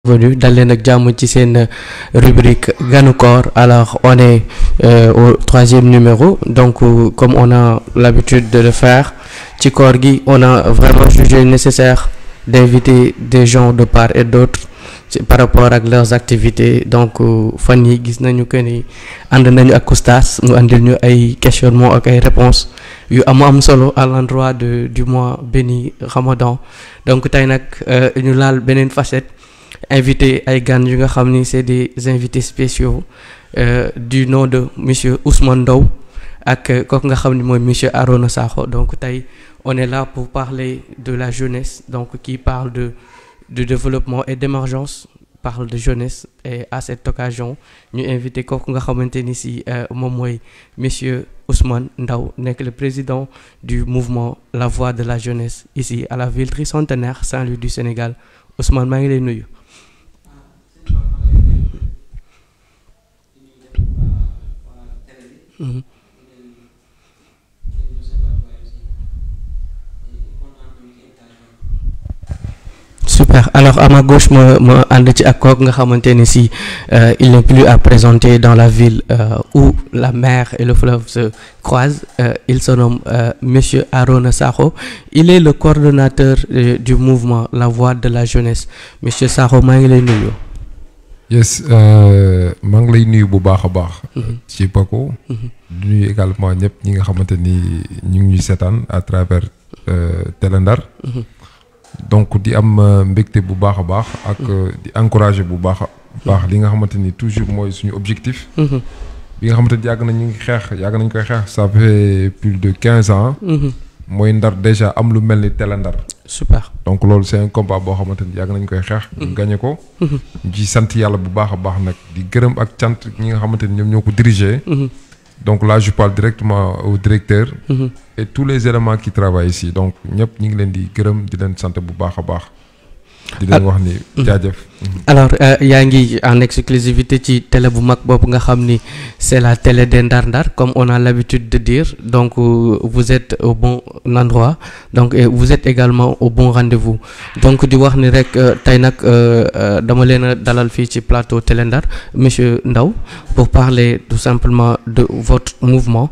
Bienvenue dal leen ak jàmm ci seen rubrique Ganu Koor. Alors on est au troisième numéro, donc comme on a l'habitude de le faire ci koor gi, on a vraiment jugé nécessaire d'inviter des gens de part et d'autre par rapport ak leurs activités. Donc fan yi gis nañu que ni ànd nañu ak Oustaz mu àndil ñu ay questionnements ak ay réponses yu am solo à l'endroit du mois béni Ramadan. Donc tey nag ñu laal beneen facette, invité ay gan yu nga xam ni c'est des invités spéciaux du nom de monsieur Ousmane Ndao ak kooku nga xam ni mooy monsieur Arona Sakho. Donc tey on est là pour parler de la jeunesse, donc qui parle de développement et d'émergence, parle de jeunesse. Et à cette occasion ñu invité kooku nga xamante ni si moom mooy monsieur Ousmane Ndao, nekk le président du mouvement La Voix de la Jeunesse ici à la ville tricentenaire Saint-Louis du Sénégal. Ousmane, maa ngi lay nuyu. Mmh. Super. Alors à ma gauche ma ànd ci ak kooku nga xamante ni si il n'est plus à présenter dans la ville où la mer et le fleuve se croisent. Il se nomme monsieur Arona Sakho. Il est le coordonnateur du mouvement La Voix de la Jeunesse. Monsieur Sakho, maa ngi lay nuyu. Yes, maa ngi lay nuyu bu baax a baax. ci Paco. di nuyu également ñëpp ñi nga xamante ni ñu ngi ñuy seetaan à travers Télé Ndar. Donc di am mbégte bu baax a baax ak di encourager bu baax a baax li nga xamante ni toujours mooy suñu objectif. bi nga xamante ni yàgg nañ koy xeex ça fait plus de 15 ans. mooy Ndar déjà am lu mel ni Télé Ndar. Super. Donc loolu c'est un combat boo xamante ni yàgg nañ koy xeex. ñu gagné ko. ñu ciy sant yàlla bu baax a baax nag di gërëm ak cant ñi nga xamante ni ñoom ñoo ko diriger. Donc là je parle directement au directeur. Et tous les éléments qui travaillent ici. Donc ñëpp ñu ngi leen di gërëm di leen sant bu baax a baax. di leen wax ni jaajëf. Alors yaa ngi en exclusivité ci télé bu mag boobu nga xam ni c'est la télé des Ndar Ndar, comme on a l'habitude de dire. Donc vous êtes au bon endroit, donc vous êtes également au bon rendez-vous. Donc di wax ni rek tey nag dama leen a dalal fii ci plateau Télé Ndar monsieur Ndao pour parler tout simplement de votre mouvement.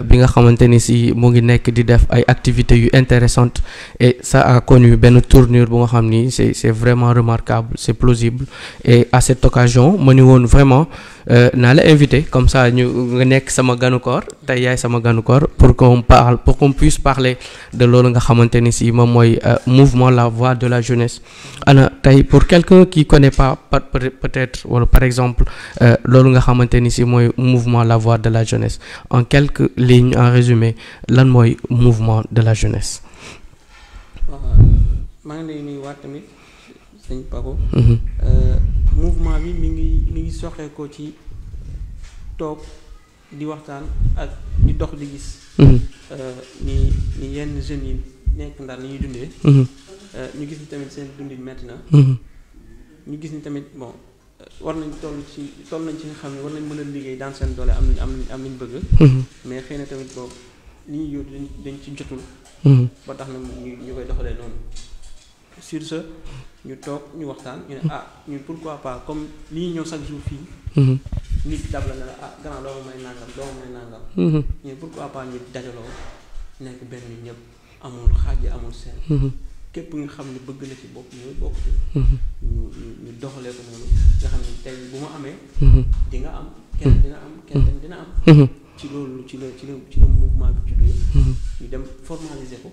Bi nga xamante ni si mu ngi nekk di def ay activités yu intéressantes et ça a connu benn tournure bu nga xam ni c'est vraiment remarquable, c'est plausible. Et à cette occasion ma ni woon vraiment naa la invité comme ça ñu nga nekk sama ganu koor, tey yaay sama ganu koor, pour qu'on puisse parler de loolu nga xamante ni si moom mooy mouvement La Voix de la Jeunesse. Ana tey pour quelqu'un qui connaît pas peut-être wala par exemple loolu nga xamante ni si mooy mouvement La Voix de la Jeunesse, en quelques lignes, en résumé, lan mooy mouvement de la jeunesse. maa ngi lay nuyuwaat tamit sëñ Paco. Mouvement bi mi ngi soxeekoo ci toog di waxtaan ak di dox di gis. ni yenn jeunes yi nekk Ndar ni ñuy dundee. ñu gis ni tamit seen dundin metti na. ñu gis ni tamit bon war nañ toll nañ ci nga xam ne war nañ mën a liggéey dans seen doole am nañ bëgg. mais xëy na tamit boobu li ñuy yóotu dañ ci jotul. ba tax na ñu koy doxalee noonu. sur ce ñu toog ñu waxtaan ñu ne ñu pourquoi pas comme li ñuy ñëw chaque jour fii. nit dab la ne la gannaaw doo may nangam. ñu ne pourquoi pas ñu dajaloo nekk benn nit ñëpp amul xaaj amul seen. képp nga xam ne bëgg na ci bopp ñooy bokk ci. ñu doxalee ko noonu nga xam ne tey bu ma amee. di nga am kenn dina am kenn dina am. ci loolu ci la mouvement bi juddoo. ñu dem formaliser ko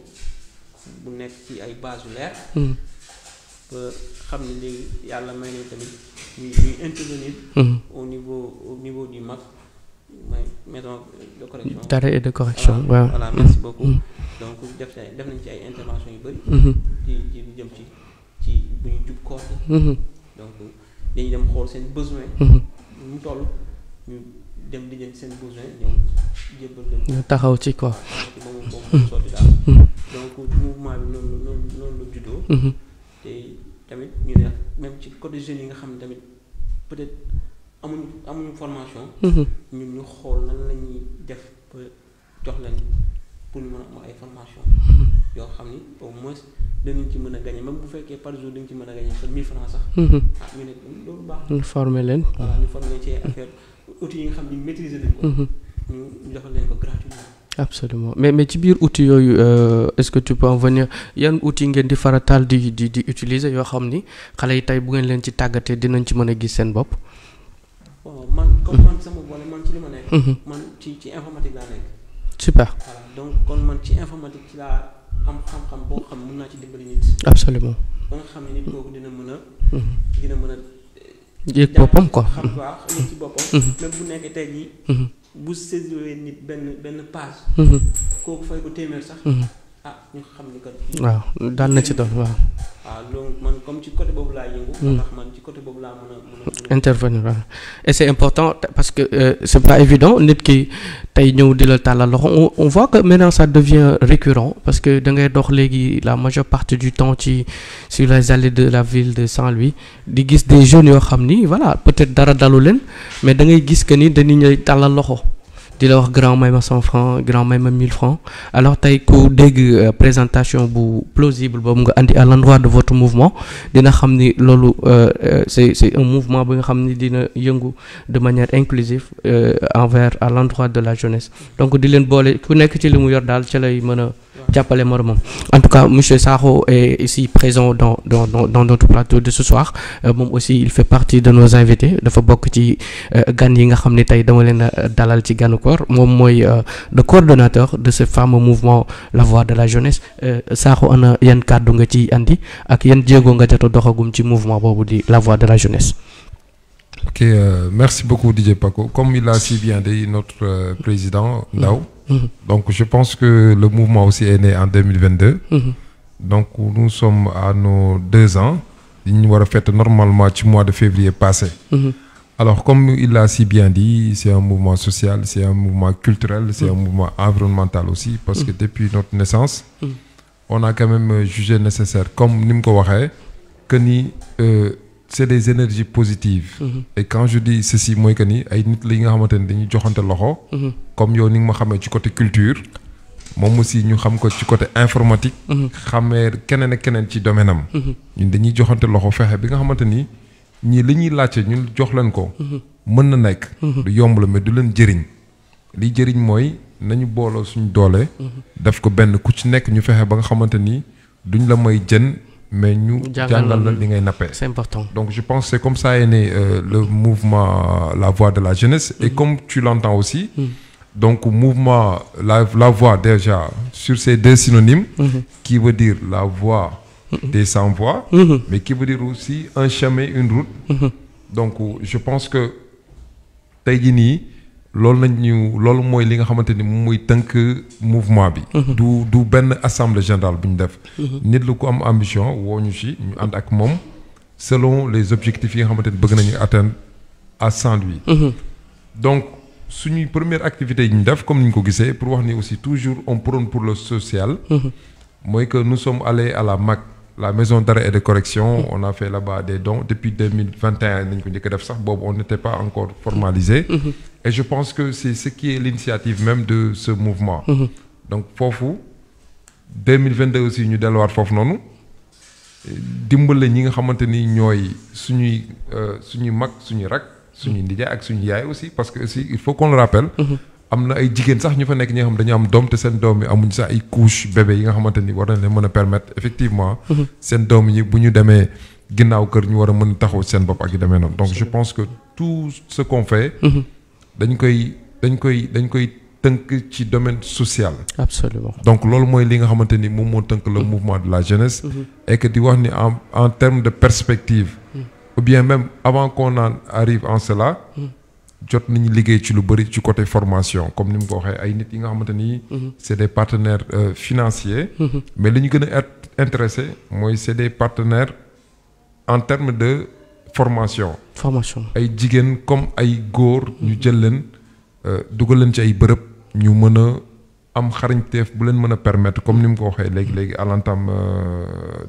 bu nekk ci ay base yu leer. ba xam ne léegi yàlla may nañ tamit ñuy intervenir. au niveau du MAC maison de correction. d'arrêt et de correction. waaw voilà merci beaucoup. donc def nañ ci ay intervention yu bëri. ci jëm ci bu ñu jub koor gi. donc dañuy dem xool seen besoin. mu toll ñu dem di jël seen besoin ñëw jébbal dem. ñu taxaw ci quoi. moom sotti daal. donc mouvement bi noonu la juddoo. te tamit ñu ne même ci côté jeunes yi nga xam ne tamit peut-être amuñu formation. ñun ñu xool nan la ñuy def ba jox leen pour ñu mën a am ay formation yoo xam ni au moins danañ ci mën a gagné même bu fekkee par jour dañ ci mën a gagné par 1000 francs sax. ñu ne loolu baax na. ñu former leen. voilà ñu former leen ci affaire outils yi nga xam ni maîtriser nañ ko. ñu defal leen ko gratuitement. absolument mais ci biir outils yooyu est-ce que tu peux en venir yan outils ngeen di farataal di utiliser yoo xam ni xale yi tey bu ngeen leen ci tàggatee dinañ ci mën a gis seen bopp. bon man comme man sama boole man ci li ma nekk. man ci informatique laa nekk. super. voilà donc kon man ci informatique ci laa am xam-xam boo xam mën naa ci dimbali nit. absolument. ba nga xam ne nit kooku dina mën a. yëg boppam quoi. xam waaw yëg ci boppam. même bu nekkee tey jii. bu saisiree nit benn page. kooku fay ko téeméer sax. ñu xam ni kat. waaw daal na ci doon waaw. waaw donc man comme ci côté boobu laa yëngu. ndax man ci côté boobu laa mën a intervenir waaw et c'est important parce que c'est pas évident nit ki tey ñëw di la tàllal loxo on voit que maintenant ça devient récurrent parce que da ngay dox léegi la majeure partie du temps sur les allées de la ville de Saint-Louis di gis des jeunes yoo xam ni voilà peut-être dara dalu leen mais da ngay gis que ni dañuy ñëw tàllal loxo. di la wax grand may ma 100 francs grand may ma 1000 francs alors tey ku dégg présentation bu plausible boobu nga andi à l'endroit de votre mouvement dina xam ni loolu c'est un mouvement bi nga xam ni dina yëngu de manière inclusive envers à l'endroit de la jeunesse donc di leen boole ku nekk ci li mu yor daal ca lay mën a jàppale moromam en tout cas monsieur Sakho est ici présent dans notre plateau de ce soir moom aussi il fait partie de nos invités dafa bokk ci gan yi nga xam ne tey dama leen a dalal ci ganu koor moom mooy le coordonnateur de ce fameux mouvement La Voix de la Jeunesse Sakho ana yan kàddu nga ci andi ak yan jéego nga jot a doxagum ci mouvement boobu di La Voix de la Jeunesse. Ok, merci beaucoup DJ Paco. Comme il a si bien dit notre président Ndao, donc je pense que le mouvement aussi est né en 2022. Donc nous sommes à nos 2 ans. Nous avons fait normalement du mois de février passé. Alors comme il l'a si bien dit, c'est un mouvement social, c'est un mouvement culturel, c'est un mouvement environnemental aussi, parce que depuis notre naissance, on a quand même jugé nécessaire, comme nous l'avons dit, que c'est des énergies positives. Et quand je dis ceci, moi que ni ay nit li nga xamanteni dañuy joxante loxo comme yow ni nga ma xamé ci côté culture mom aussi ñu xam ko ci côté informatique xamé keneen ak keneen ci domaine am ñun dañuy joxante loxo fexé bi nga xamanteni ñi li ñuy laccé ñun jox leen ko mën na nekk du yomb la mais du leen jëriñ li jëriñ mooy nañu booloo suñu doole def ko benn ku ci nekk ñu fexe ba nga xamanteni duñ la may jën mais ñu jàngal la li ngay nappee. C'est important. Donc je pense que c'est comme ça est né le mouvement La Voix de la Jeunesse. Et comme tu l'entends aussi, donc mouvement la voix déjà sur ces 2 synonymes qui veut dire la voix des sans voix, mais qui veut dire aussi un chemin, une route. Donc je pense que tey jii nii loolu mooy li nga xamante ni muy tënk mouvement bi. du benn assemblée générale bu ñu def. nit lu ko am ambition woo ñu ci ñu ànd ak moom selon les objectifs yi nga xamante ni bëgg nañu atteindre à Saint-Louis. donc suñuy première activité yi ñu def comme ni ñu ko gisee pour wax ni aussi toujours on prône pour le social. mooy que nous sommes allés à la MAC. La maison d'arrêt et de correction, on a fait là-bas des dons. Depuis 2021, on n'était pas encore formalisé. Et je pense que c'est ce qui est l'initiative même de ce mouvement. Donc, Fofu, 2022 aussi, nous allons voir Fofu non. Dimbale ñi nga xamanteni ñoy suñuy mag suñuy rak suñuy ndijaay ak suñuy yaay aussi parce que aussi il faut qu'on le rappelle. Amna ay jigen sax ñu fa nek ñi nga xam dañu am doom te seen doom yi amuñ sax ay couche bébé yi nga xamanteni war nañ leen mën a permettre effectivement seen doom yi bu ñu demee ginnaaw kër ñu war a mën a taxaw seen bopp ak yu demee noonu donc je pense que tout ce qu'on fait dañ koy tënk ci domaine social. Absolument. Donc loolu mooy li nga xamante ni moom moo tënk le mouvement de la jeunesse et que di wax ni en termes de perspective ou bien même avant qu'on en arrive en cela jot nañu liggéey ci lu bëri ci côté formation comme ni mu ko waxee ay nit yi nga xamante ni c'est des partenaires financiers mais li ñu gën a intéressé mooy c'est des partenaires en termes de formation ay jigéen comme ay góor ñu jël leen dugal leen ci ay bërëb ñu mën a am xarañteef bu leen mën a permettre comme ni mu ko waxee léegi à l'entame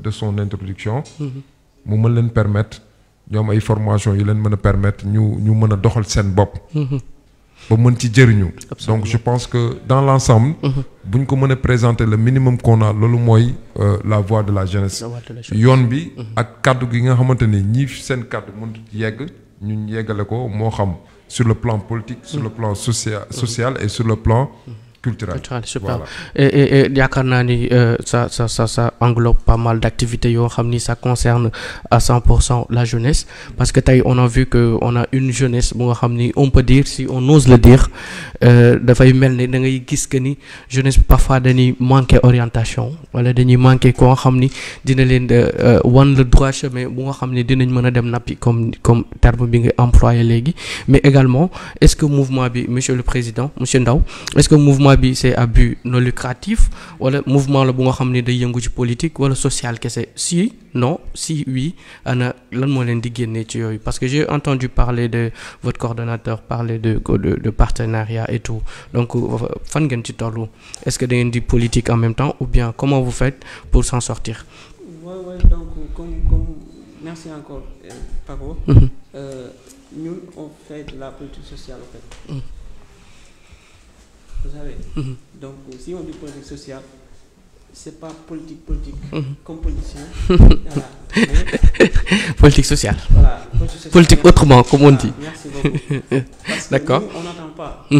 de son introduction mu mën leen permettre ñoom ay formation yu leen mën a permettre ñu mën a doxal seen bopp ba mën ci jëriñu. Donc je pense que dans l'ensemble bu ñu ko mën a présenter le minimum qu'on a loolu mooy la voix de la jeunesse. yoon bi ak kaddu gi nga xamante ni ñi seen kaddu mën yegg ñun yeggale ko moo xam sur le plan politique sur le plan social et sur le plan culturel. Super. Voilà. Et yaakaar naa ni ça englobe pas mal d'activités yoo xam ni ça concerne à 100% la jeunesse parce que tey on a vu que on a une jeunesse bu nga xam ni on peut dire si on ose le dire dafay mel ni da ngay gis que ni jeunesse bi parfois dañuy manquer orientation wala dañuy manquer koo xam ni dina leen wan le droit chemin bu nga xam ni dinañ mën a dem nappi comme terme bi nga employé léegi mais également est-ce que mouvement bi monsieur le président monsieur Ndao est-ce que mouvement bi c'est à but non lucratif wala mouvement la bu nga xam ne day yëngu ci politique wala social kese si non si oui ana lan moo leen di génnee ci yooyu parce que j'ai entendu parler de votre coordonnateur parler de partenariat et tout donc fan ngeen ci tollu est-ce que da ngeen di politique en même temps ou bien comment vous faites pour s'en sortir. Ouais donc comme merci encore Paco. Ñun on fait de la politique sociale en fait. Vous savez. Donc si on dit politique sociale c'est pas politique comme politicien. Voilà. Politique sociale. Voilà. Politique autrement comme on dit. Merci beaucoup. Parce D'accord. Que nous, on n'entend pas que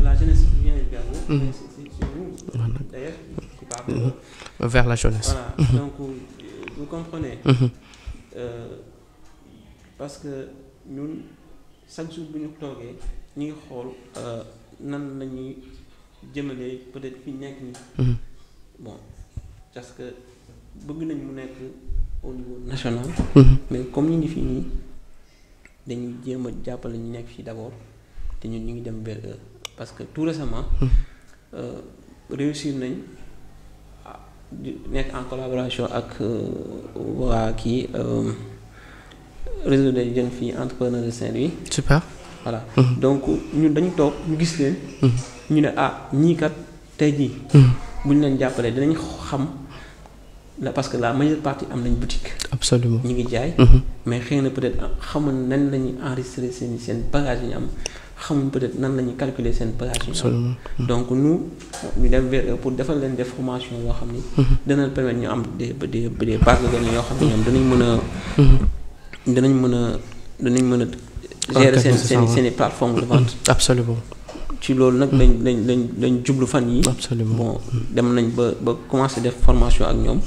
la jeunesse vient vers nous. C'est nous. D'ailleurs qui parlons. Vers la jeunesse. Voilà. Donc vous comprenez. Parce que ñun chaque jour bu ñu toogee ñu ngi xool nan la ñuy jëmalee peut-être fi nekk nii. Bon parce que bëgg nañ mu nekk au niveau national. Mais comme ñu ngi fii nii dañuy jéem a jàppale ñu nekk fii d'abord te ñun ñu ngi dem vers parce que tout récemment réussir nañ di nekk en collaboration ak waa kii. Réseau des jeunes filles entrepreneurs de Saint-Louis. Super. Voilà. Donc ñun dañu toog ñu gis leen. ñu ne ñii kat tey jii. bu ñu leen jàppalee dinañ xam la parce que la majeure partie am nañ boutique. Absolument. ñu ngi jaay. mais xëy na peut-être xamuñ nan la ñuy enregistrer seen bagage yi ñu am xamuñ peut-être nan la ñuy calculer seen bagage yi ñu am. Donc ñu dem vers pour defal leen des formations yoo xam ni. dana permettre ñu am des bases de données yoo xam ne ñoom danañ mën a gérer seen plateforme de vente. Absolument. Ci loolu nag lañ jublu fan yi. Absolument. Bon dem nañ ba commencer def formation ak ñoom.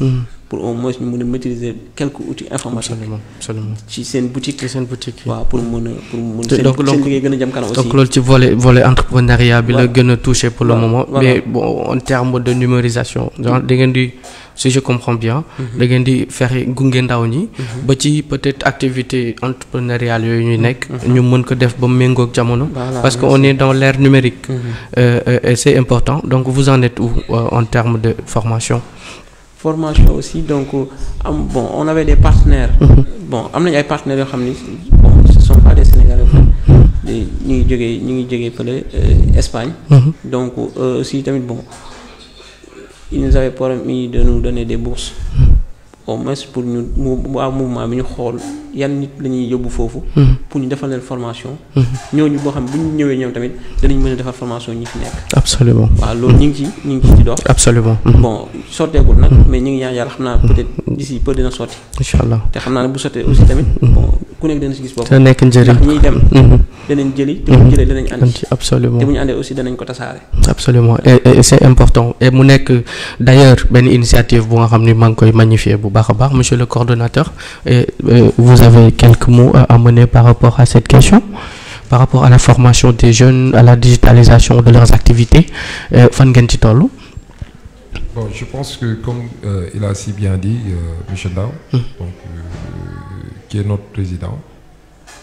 Pour au moins ñu mën a maîtriser quelques outils informatiques. Absolument. Ci seen boutique. Waaw pour mën a seen liggéey gën a jëm kanam aussi. Donc loolu ci volet entrepreneuriat bi la gën a touché pour le moment. Mais bon en termes de numérisation. genre da ngeen di si je comprends bien. da ngeen di fexe gunge ndaw ñi. ba ci peut-être activité entrepreneuriale yooyu ñuy nekk. ñu mën ko def ba méngoog jamono. Parce que on est dans l'ère numérique. Et c'est important donc vous en êtes où en termes de formation. Formation aussi donc on avait des partenaires. Bon am nañu ay partenaires yoo xam ni bon ce sont pas des Sénégalais ñu ngi jógee fële Espagne. Donc aussi tamit bon ils nous avaient promis de nous donner des bourses au moins pour ñu waa mouvement bi ñu xool yan nit la ñuy yóbbu foofu. pour ñu defal leen formation. ñooñu boo xam bu ñu ñëwee ñoom tamit danañ mën a defal formation ñi fi nekk. Absolument. Waaw loolu ñu ngi ci dox. Absolument. Bon sotteegul nag mais ñu ngi ñaan yàlla xam naa peut-être d'ici peu dina sotti. Inch'Allah. Te xam naa ne bu sottee aussi tamit bon ku nekk dana si gis boppam. te nekk njëriñ ndax ñiy dem. danañ jëli te bu ñu jëlee danañ andi. Absolument. te bu ñu andee aussi danañ ko tasaare. Absolument et c'est important et mu nekk d'ailleurs benn initiative bu nga xam ni maa ngi koy magnifier bu baax a baax monsieur le coordonnateur et vous avez quelques mots à amener par rapport à cette question par rapport à la formation des jeunes à la digitalisation de leurs activités fan ngeen ci tollu. Bon je pense que comme il a si bien dit monsieur Ndao donc qui est notre président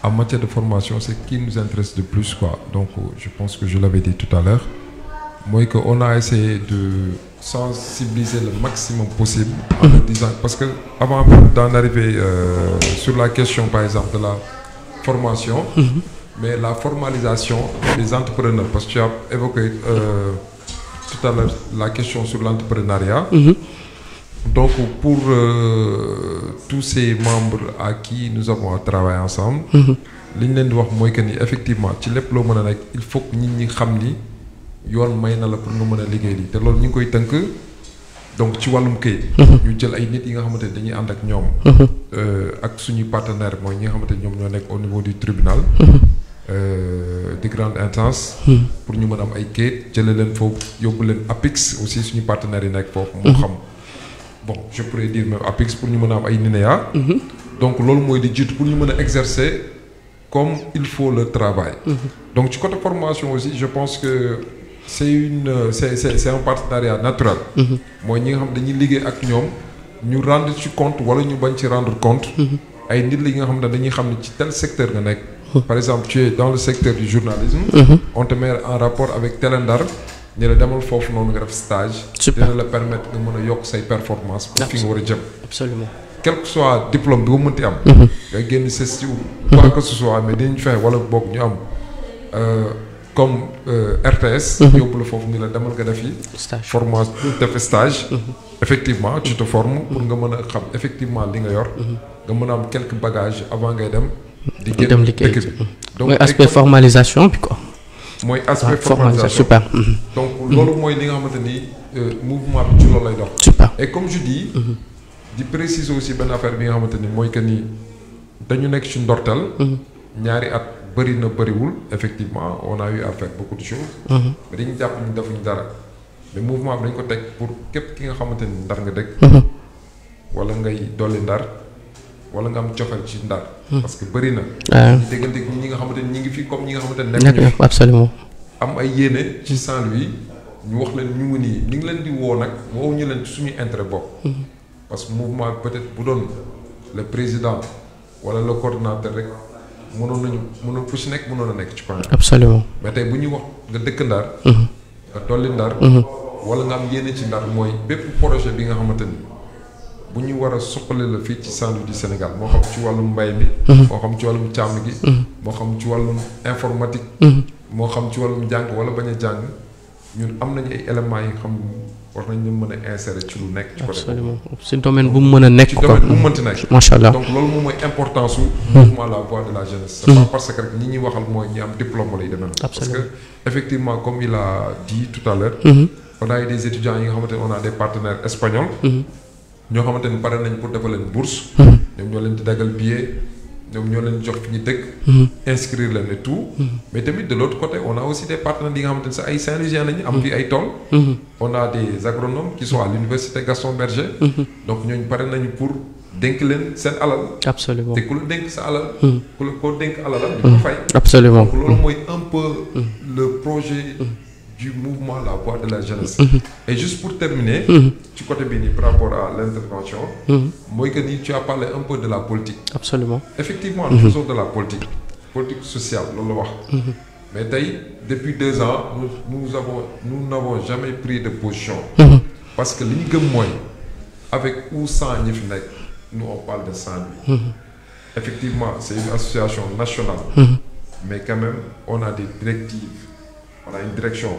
en matière de formation c'est ce qui nous intéresse de plus quoi donc je pense que je l'avais dit tout à l'heure mooy que on a essayé de sensibiliser le maximum possible en le disant parce que avant d'en arriver sur la question par exemple de la formation mais la formalisation des entrepreneurs parce que tu as évoqué tout à l'heure la question sur l'entrepreneuriat donc pour tous ces membres à qui nous avons travaillé ensemble li ñu leen di wax mooy que ni effectivement ci lépp loo mën a nekk il faut que nit ñi xam ni yoon may na la pour nga mën a liggéey lii te loolu ñu ngi koy tënk donc ci wàllum këyit. ñu jël ay nit yi nga xamante ni dañuy ànd ak ñoom. ak suñuy partenaire mooy ñi nga xamante ni ñoom ñoo nekk au niveau du tribunal. de grande instance. pour ñu mën a am ay këyit jëlee leen foofu yóbbu leen APIX aussi suñu partenaires yi nekk foofu. moo xam bon je pourrais dire même APIX pour ñu mën a am ay NINEA. donc loolu mooy di jiitu pour ñu mën a exercer comme il faut le travail. donc ci côté formation aussi je pense que c'est un partenariat naturel. mooy ñi nga xam dañuy liggéey ak ñoom ñu rendre ci compte wala ñu bañ ci rendre compte. ay nit la yi nga xam ne dañuy xam ne ci tel secteur nga nekk. par exemple tu es dans le secteur du journalisme. on te met en rapport avec tel ndar ñu la demal foofu noonu nga def stage. dina la permettre nga mën a yokk say performance pour fi nga war a jëm. absolument quel que soit diplôme bi nga mënti am. nga génn CESTI ou quoi que ce soit mais dinañ fexe wala boog ñu am comme RTS. yóbbu la foofu ni la demal nga def yi formation def stage. effectivement tu te formes pour nga mën a xam effectivement li nga yor. nga mën a am quelques bagages avant ngay dem. di génn dëkk bi donc mooy aspect formalisation bi quoi. mooy aspect formalisation super. donc loolu mooy li nga xamante ni mouvement bi ci loolu lay dox. super et comme je dis. di préciser aussi benn affaire bi nga xamante ni mooy que ni dañu nekk ci ndorteel. ñaari at bëri na bëriwul effectivement on a eu à faire beaucoup de choses. mais dañu jàpp ni defuñu dara mais mouvement bi dañ ko teg pour képp ki nga xamante ni ndar nga dëkk. wala ngay dolli ndar wala nga am cofeel ci ndar. parce que bëri na. ñu déggante ñi nga xamante ni ñi ngi fi comme ñi nga xamante ni nekk absolument am ay yéene ci Saint-Louis ñu wax leen ñu ngi nii ñu ngi leen di woo nag woo ñu leen ci suñuy intérêt bopp. parce que mouvement peut-être bu doon le président wala le coordonnateur rek mënoon fu si nekk mënoon a nekk ci point. absolument mais tey bu ñuy wax nga dëkk ndar. nga dolli ndar. wala nga am yéene ci ndar mooy bépp projet bi nga xamante ni bu ñu war a suqali la fii ci Saint-Louis du Sénégal moo xam ci wàllum mbay mi. moo xam ci wàllum càmm gi. moo xam ci wàllum informatique. moo xam ci wàllum jàng wala bañ a jàng ñun am nañu ay éléments yi nga xam war nañ leen mën a insérer ci lu nekk. ci côté absolument ci domaine bu mu mën a nekk. ci domaine bu mu mënti nekk. macha allah donc loolu moom mooy importance su. mouvement la voix de la jeunesse. c'est pas parce que rek ñi ñuy waxal mooy ñi am diplôme lay demee. parce que effectivement comme il a dit tout à l'heure on a eu des étudiants yi nga xamante ne on a des partenaires espagnols. ñoo xamante ni pare nañ pour defal leen bourse. ñoom ñoo leen di daggal billet. ñoom ñoo leen jox fi ñu dëkk. inscrire leen et tout. mais tamit de l'autre côté on a aussi des partenaires yi nga xamante ne sax ay Saint-Louisiens lañu am fi ay tool. on a des agronomes qui sont à l'université Gaston Berger. donc ñooñu pare nañu pour dénk leen seen alal. absolument te ku la dénk sa alal. ku la koo dénk alalam. di ko fay. absolument donc loolu mooy un peu le projet du mouvement la voix de la jeunesse. et juste pour terminer. ci côté bi nii par rapport à l'intervention. mooy que ni tu as parlé un peu de la politique. absolument effectivement nous faisons de la politique sociale loolu la wax. mais tey depuis 2 ans nous n'avons jamais pris de position. parce que li ñu gëm mooy avec ou sans ñi fi nekk nous on parle de Saint-Louis. effectivement c'est une association nationale. mais quand même on a des directives. on a une direction.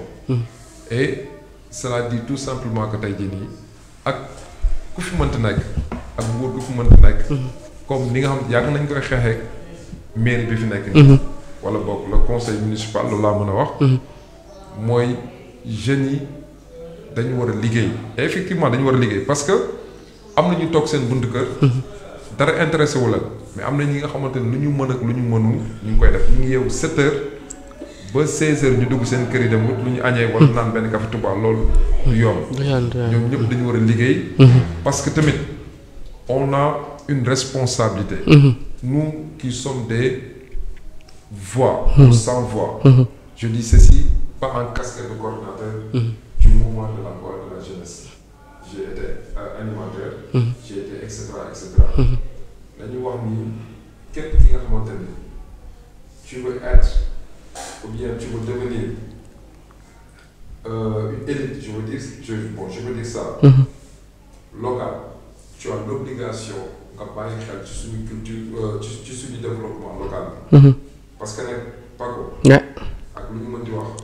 et cela dit tout simplement que tey jii nii ak ku fi mënti nekk ak nguur gu fi mënti nekk. comme ni nga xam yàgg nañ koy xeexee mairie bi fi nekk. wala boog le conseil municipal loolu laa mën a wax. mooy jeunes yi dañu war a liggéey. et effectivement dañu war a liggéey parce que am na ñu toog seen buntu kër. dara intéressé wu leen mais am na ñi nga xamante ne lu ñu mën ak lu ñu mënul ñu ngi koy def ñu ngi yeewu 7 heures. ba 16 heures ñu dugg seen kër yi dem wut lu ñu añee wala naan benn café Touba loolu du yoon. ñoom ñëpp dañu war a liggéey. parce que tamit on a une responsabilité. nous qui sommes des voix. ou sans voix. je dis ceci pas en casquette de coordinateur. du mouvement de la voix de la jeunesse. j'ai été animateur. j'ai été et cetera. dañu wax ni képp ki nga xamante ni tu veux être. ou bien tu veux devenir une élite, je veux dire ça. Local, tu as l'obligation nga bàyyi xel ci suñu culture ci suñu développement local. parce que nag Paco. ak lu ñu mën di wax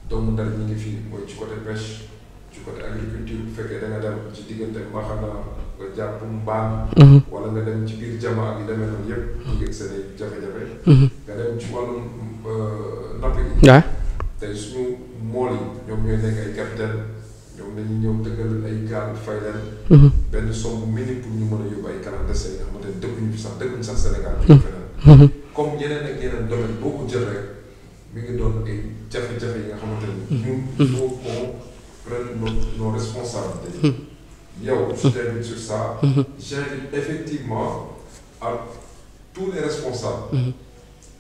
doomu Ndar ñi ngi fii mooy ci côté pêche ci côté agriculture bu fekkee da nga dem ci diggante Mbaxana nga jàpp Mbaan. wala nga dem ci biir Jama ak yu demee noonu yëpp. ñu ngi seen i jafe-jafe. nga dem ci wàllum napp gi. waaw tey suñu mool yi ñoom ñooy nekk ay capitaine ñoom dañuy ñëw dëggal ay gaal fay leen. benn somme minime pour ñu mën a yóbbu ay clandestins yi nga xamante ne dëkkuñu sax Sénégal. feneen comme yeneen ak yeneen domaine boo ko jël rek mi ngi doon ay jafe-jafe yi nga xamante ne ñun il faut qu'on prenne nos responsabilités. yow je t'invite sur ça. j'invite effectivement à tous les responsables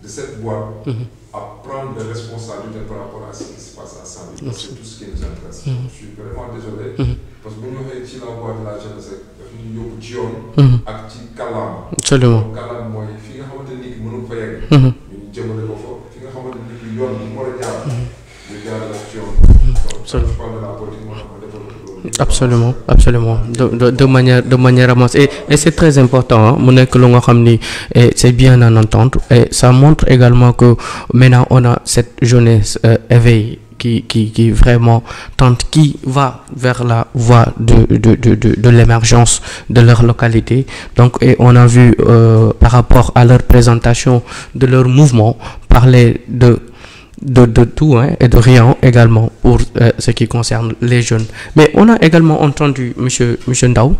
de cette boîte à prendre des responsabilités par rapport à ce qui se passe à Saint-Louis. Parce que tout ce qui nous intéresse. Je suis vraiment désolé. Parce que bu ñu waxee ci la voie de la jeunesse daf ñu yóbbu ci yoon. ak ci kàllaama. absolument kàllaama mooy fi nga xamante ni mënul fa yegg. ñu jëmale ko fa fi nga xamante ni yoon bi mu war a jaar. ñu jaar la ci yoon. absolument absolument de manière avancée et c'est très important mu nekk lu nga xam ni c'est bien à entendre et ça montre également que maintenant on a cette jeunesse éveillée qui vraiment tente, qui va vers la voie de l'émergence de leur localité. Donc, et on a vu par rapport à leur présentation de leur mouvement parler de tout et de rien également pour ce qui concerne les jeunes. Mais on a également entendu monsieur Ndao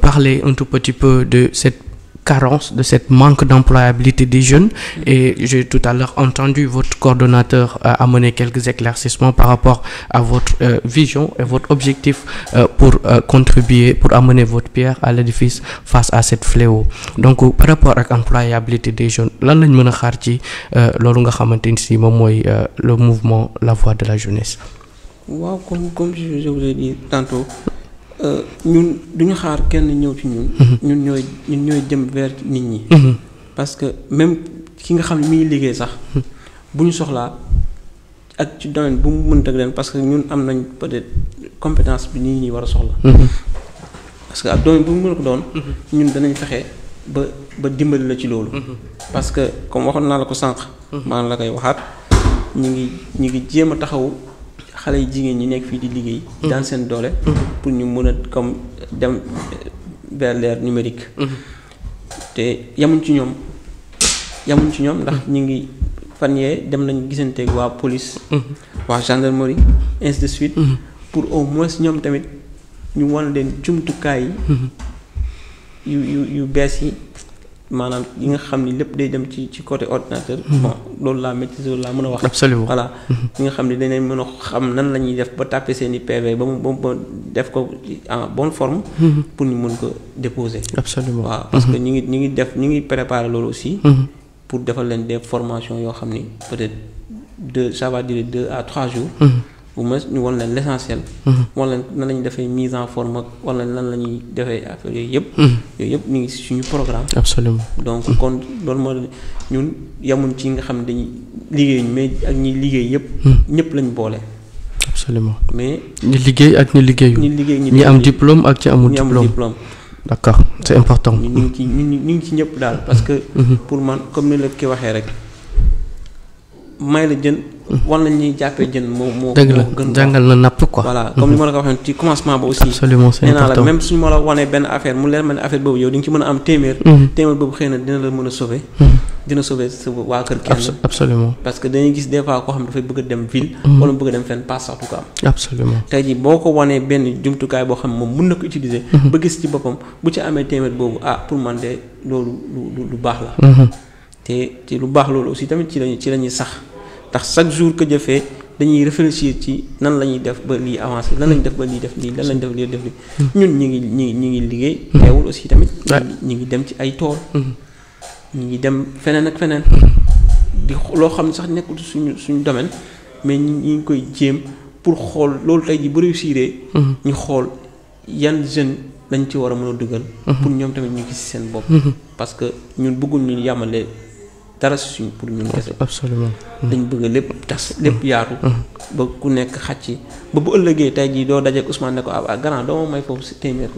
parler un tout petit peu de cette carence, de cette manque d'employabilité des jeunes, et j'ai tout à l'heure entendu votre coordonnateur amener quelques éclaircissements par rapport à votre vision et votre objectif pour contribuer, pour amener votre pierre à l'édifice face à cette fléau. Donc par rapport à l'employabilité des jeunes, lan lañ mën a xaar ci loolu nga xamante ni si moom mooy le mouvement La Voix de la Jeunesse. waaw comme je vous ai dit tantôt, ñun duñu xaar kenn ñëw ci ñun. ñun ñooy jëm vers nit ñi. parce que même ki nga xam ne mi ngi liggéey sax bu ñu soxlaa ak ci domaine bu mu mënta leen, parce que ñun am nañ peut-être compétence bi nit ñi war a soxla. parce que ak domaine bu mu mën ko doon. ñun danañ fexe ba dimbali la ci loolu. parce que comme waxoon naa la ko sànq. maa la koy waxaat ñi ngi jéem a taxawu xale yi jigéen ñi nekk fii di liggéey. daan seen doole. pour ñu mën a comme dem vers l'ère numérique. te yamuñ ci ñoom ndax ñu ngi fan yee dem nañu gisanteeg waa police. waa gendarmerie ainsi de suite. pour au moins ñoom tamit ñu wan leen jumtukaay yi yu bees yi. maanaam yi nga xam ni lépp day dem ci côté ordinateur. bon loolu laa maîtrise, loolu laa mën a wax. absolument voilà ñi nga xam ne danañ mën a xam nan la ñuy def ba tàppe seen i PV ba mu def ko en bonne forme. pour ñu mën ko déposer. absolument waaw parce que ñu ngi préparer loolu aussi. pour defal leen des formations yoo xam ni peut-être ça va durer 2 à 3 jours. au moins ñu wan leen l'essentiel. wan leen nan la ñuy defee mise en forme ak wala nan la ñuy defee affaire yooyu yëpp ñu ngi suñu programme. absolument donc kon loolu moo ñun yamuñ ci nga xam ne dañuy liggéey mais ak ñi liggéey yëpp. ñëpp lañ boole. absolument mais ñi liggéey ak ñi liggéeyu. ñi am diplôme ak ñi amul diplôme. d'accord c'est important. ñu ngi ci ñëpp daal parce que. pour man comme ni la ki waxee rek may la jën. wan lañ ñuy jàppee jën moo dëgg la jàngal na napp quoi. voilà comme ni ma la ko waxee ci commencement ba aussi. absolument c'est important nee naa la même suñu ma la wanee benn affaire mu leer ma ne affaire boobu yow di nga ci mën a am téeméer. téeméer boobu xëy na dina la mën a sauver. dina sauver sa waa kër kenn. absolument parce que dañuy gis des fois koo xam ne dafay bëgg a dem ville. wala bëgg a dem fenn passe sax du ko am. absolument tey jii boo ko wanee benn jumtukaay boo xam ne moom mën na ko utiliser. ba gis ci boppam bu ci amee téeméer boobu pour man de loolu lu baax la. te lu baax loolu aussi tamit ci lañuy sax. ndax chaque jour que jëfee dañuy réfléchir ci nan la ñuy def ba lii avancé nan la ñuy def ba lii def lii lan lañ def lii ñun ñi ngi liggéey teewul aussi tamit ñi ngi dem ci ay tool ñi ngi dem feneen ak feneen di loo xam ne sax nekkul suñu domaine mais ñi ngi koy jéem pour xool loolu tey ji bu réussiree ñu xool yan jeune lañ ci war a mën a dugal pour ñoom tamit ñu gis seen bopp parce que ñun bëggul ñu yàmale dara suñ pour ñun kese. absolument dañ bëgg lépp tas lépp yaatu. ba ku nekk xàcc ba bu ëllëgee tey jii doo dajeek Ousmane ne ko grand doo ma may foofu si téeméer.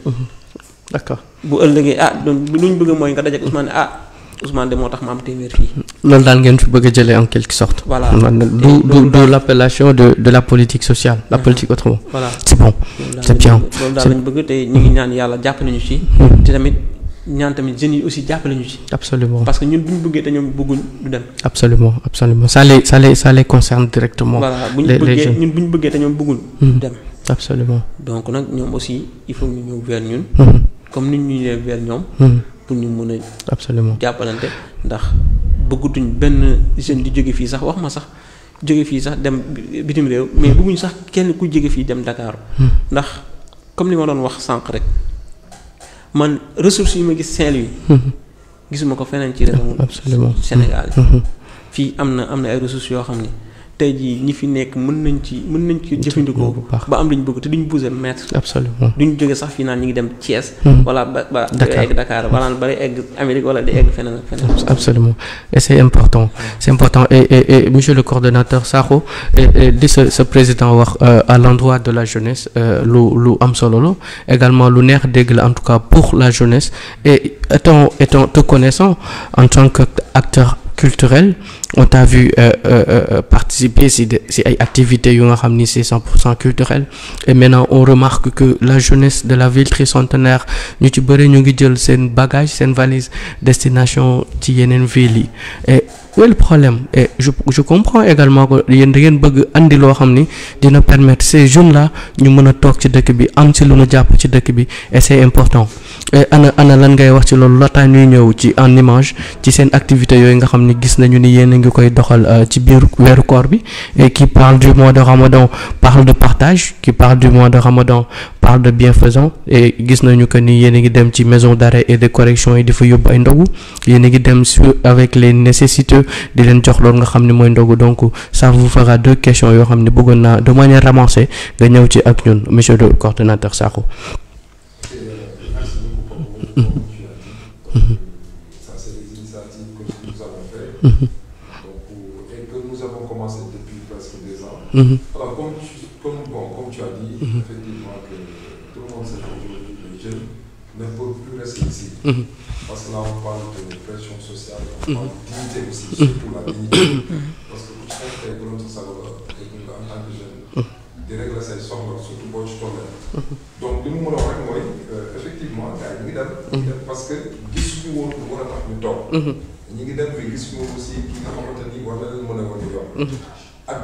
d'accord bu ëllëgee lu ñu bëgg mooy nga dajeek Ousmane ne Ousmane de moo tax ma am téeméer fii. loolu daal ngeen fi bëgg a jëlee en quelque sorte. voilà du l'appellation de la politique sociale. La politique autrement. voilà c'est bon c'est bien. loolu daal lañ bëgg te ñu ngi ñaan yàlla jàppale ñu ci. te tamit ñaan tamit jeunes yi aussi jàppale ñu ci. absolument parce que ñun bu ñu bëggee te ñoom bëgguñ du dem. absolument ça les concerne directement. voilà bu ñu bëggee ñun bu ñu bëggee te ñoom bëgguñ du dem. absolument donc nag ñoom aussi il faut ñu ñëw vers ñun. comme nit ñu ñëwee vers ñoom. pour ñu mën a. absolument jàppalante ndax bëggatuñ benn jeune di jóge fii sax wax ma sax jóge fii sax dem bitim réew mais bëgguñ sax kenn ku jóge fii dem Dakar. ndax comme li ma doon wax sànq rek man ressources yi ma gis Saint-Louis. gisuma ko feneen ci réew. absolument Sénégal fii am na ay ressources yoo xam ni tey jii ñi fi nekk mën nañ ci jëfandikoo ba am lu ñu bëgg te duñ bouger mètre. absolument duñ jóge sax fii naan ñu ngi dem Thiès. wala ba egg Dakar wala ba egg Amérique wala di egg feneen. absolument et c'est important et monsieur le coordonnateur Sakho di sa président wax à l'endroit de la jeunesse lu am solo la également lu neex dégg la en tout cas pour la jeunesse et étant te connaissant en tant qu'acteur culturel on t'a vu participer si ay activités yu nga xam ni c'est 100% culturel et maintenant on remarque que la jeunesse de la ville tricentenaire ñu ci bëri ñu ngi jël seen bagage seen valise destination ci yeneen villes yi et où est le problème et je comprends également que yéen da ngeen bëgg andi loo xam ni dina permettre ces jeunes là ñu mën a toog ci dëkk bi am ci lu nu jàpp ci dëkk bi et c'est important et ana lan ngay wax ci loolu laataa ñuy ñëw ci en image ci seen activités yooyu nga xam ni gis nañu ni yéen a ngi koy doxal ci biir weeru koor bi et qui parle du mois de Ramadan parle de partage qui parle du mois de Ramadan parle de bienfaisance et gis nañu que ni yéen a ngi dem ci maison d'arrêt et de correction yi di fa yóbbu ay ndogu yéen a ngi dem avec les nécessiteux di leen jox loolu nga xam ne mooy ndogu donc ça vous fera deux questions yoo xam ne bëggoon naa de manière ramassée nga ñëw ci ak ñun monsieur le coordonnateur Sakho. Ça c'est des initiatives que nous avons fait. Donc, et que nous avons commencé depuis presque 2 ans. Alors comme tu as dit, effectivement que tout le monde sait qu'aujourd'hui les jeunes ne peuvent plus rester ici. Parce que là on parle de pression sociale, on parle de dignité aussi, surtout la dignité. Parce que ku ci nekk tey bu doon sa sago la te nga en tant que jeune di régler say soxla surtout boo ci tollee. Donc li mu mën a wax rek mooy effectivement gars yi ñu ngi dem parce que gisuñu woon lu war a tax ñu toog. ñi ngi dem mais gisuñu woon aussi ki nga xamante ni war na leen mën a wan yoon. ak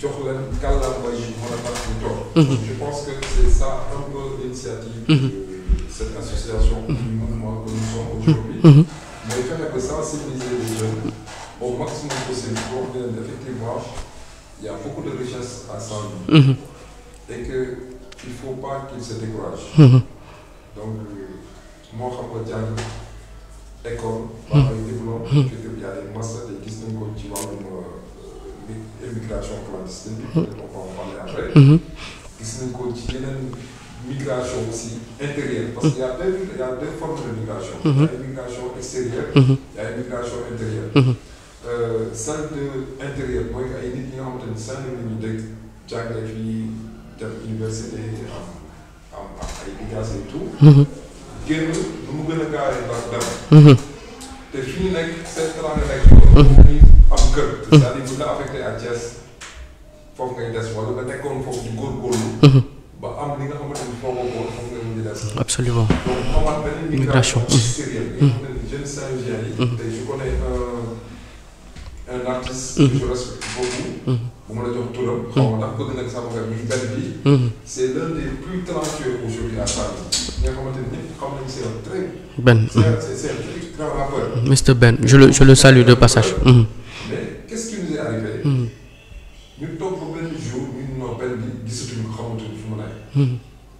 jox leen kàllaama yi mën a tax ñu toog. Je pense que c'est ça un peu l'initiative de cette association du mouvement que nous sommes aujourd'hui. Mais fexe ba sensibiliser les jeunes au maximum possible pour leen effectivement il y a beaucoup de richesses à Saint-Louis. Et que il faut pas qu'ils se découragent. Donc moo xam nga jàng école. ba ay diplôme. fekk y a des masters te gis nañ ko ci wàllum immigration clandestine. peut-être on va en parler après. gis nañ ko ci yeneen migration aussi intérieure. parce que y a deux formes de migration. Il y a immigration extérieure. Il y a immigration intérieure. Celle de intérieure mooy ay nit ñi nga xamante ni Saint-Louis la ñu dëkk jàngale fii dem université am ay lijaas et tout. génn nu mu gën a gaawee ndax dara. te fi ñu nekk seen terrain nekk ñu am kër. c'est-à-dire bu la affecté à Thiès foofu ngay des wala nga nekkoon foofu di góorgóorlu. ba am li nga xamante ni foofu nga mën di des. absolument donc xamaat beneen migration extérieure. nga xamante ni jeunes Saint-Louisiens yi. tey je connais un artiste que je respecte beaucoup. bu ma la jox turam. xaw ma ndax bëgg nag sama kër mi benn bi. c'est l'un des plus talentueux aujourd'hui à Saint-Louis. nga xamante ni ñëpp xam nañu c'est un très. Ben. c'est un très grand rappeur. Mr Ben je le salue de passage. mais qu'est-ce qui nous est arrivé. ñu toog ba benn jour ñu noo benn bi gisatuñu ko xamatuñu fu mu nekk.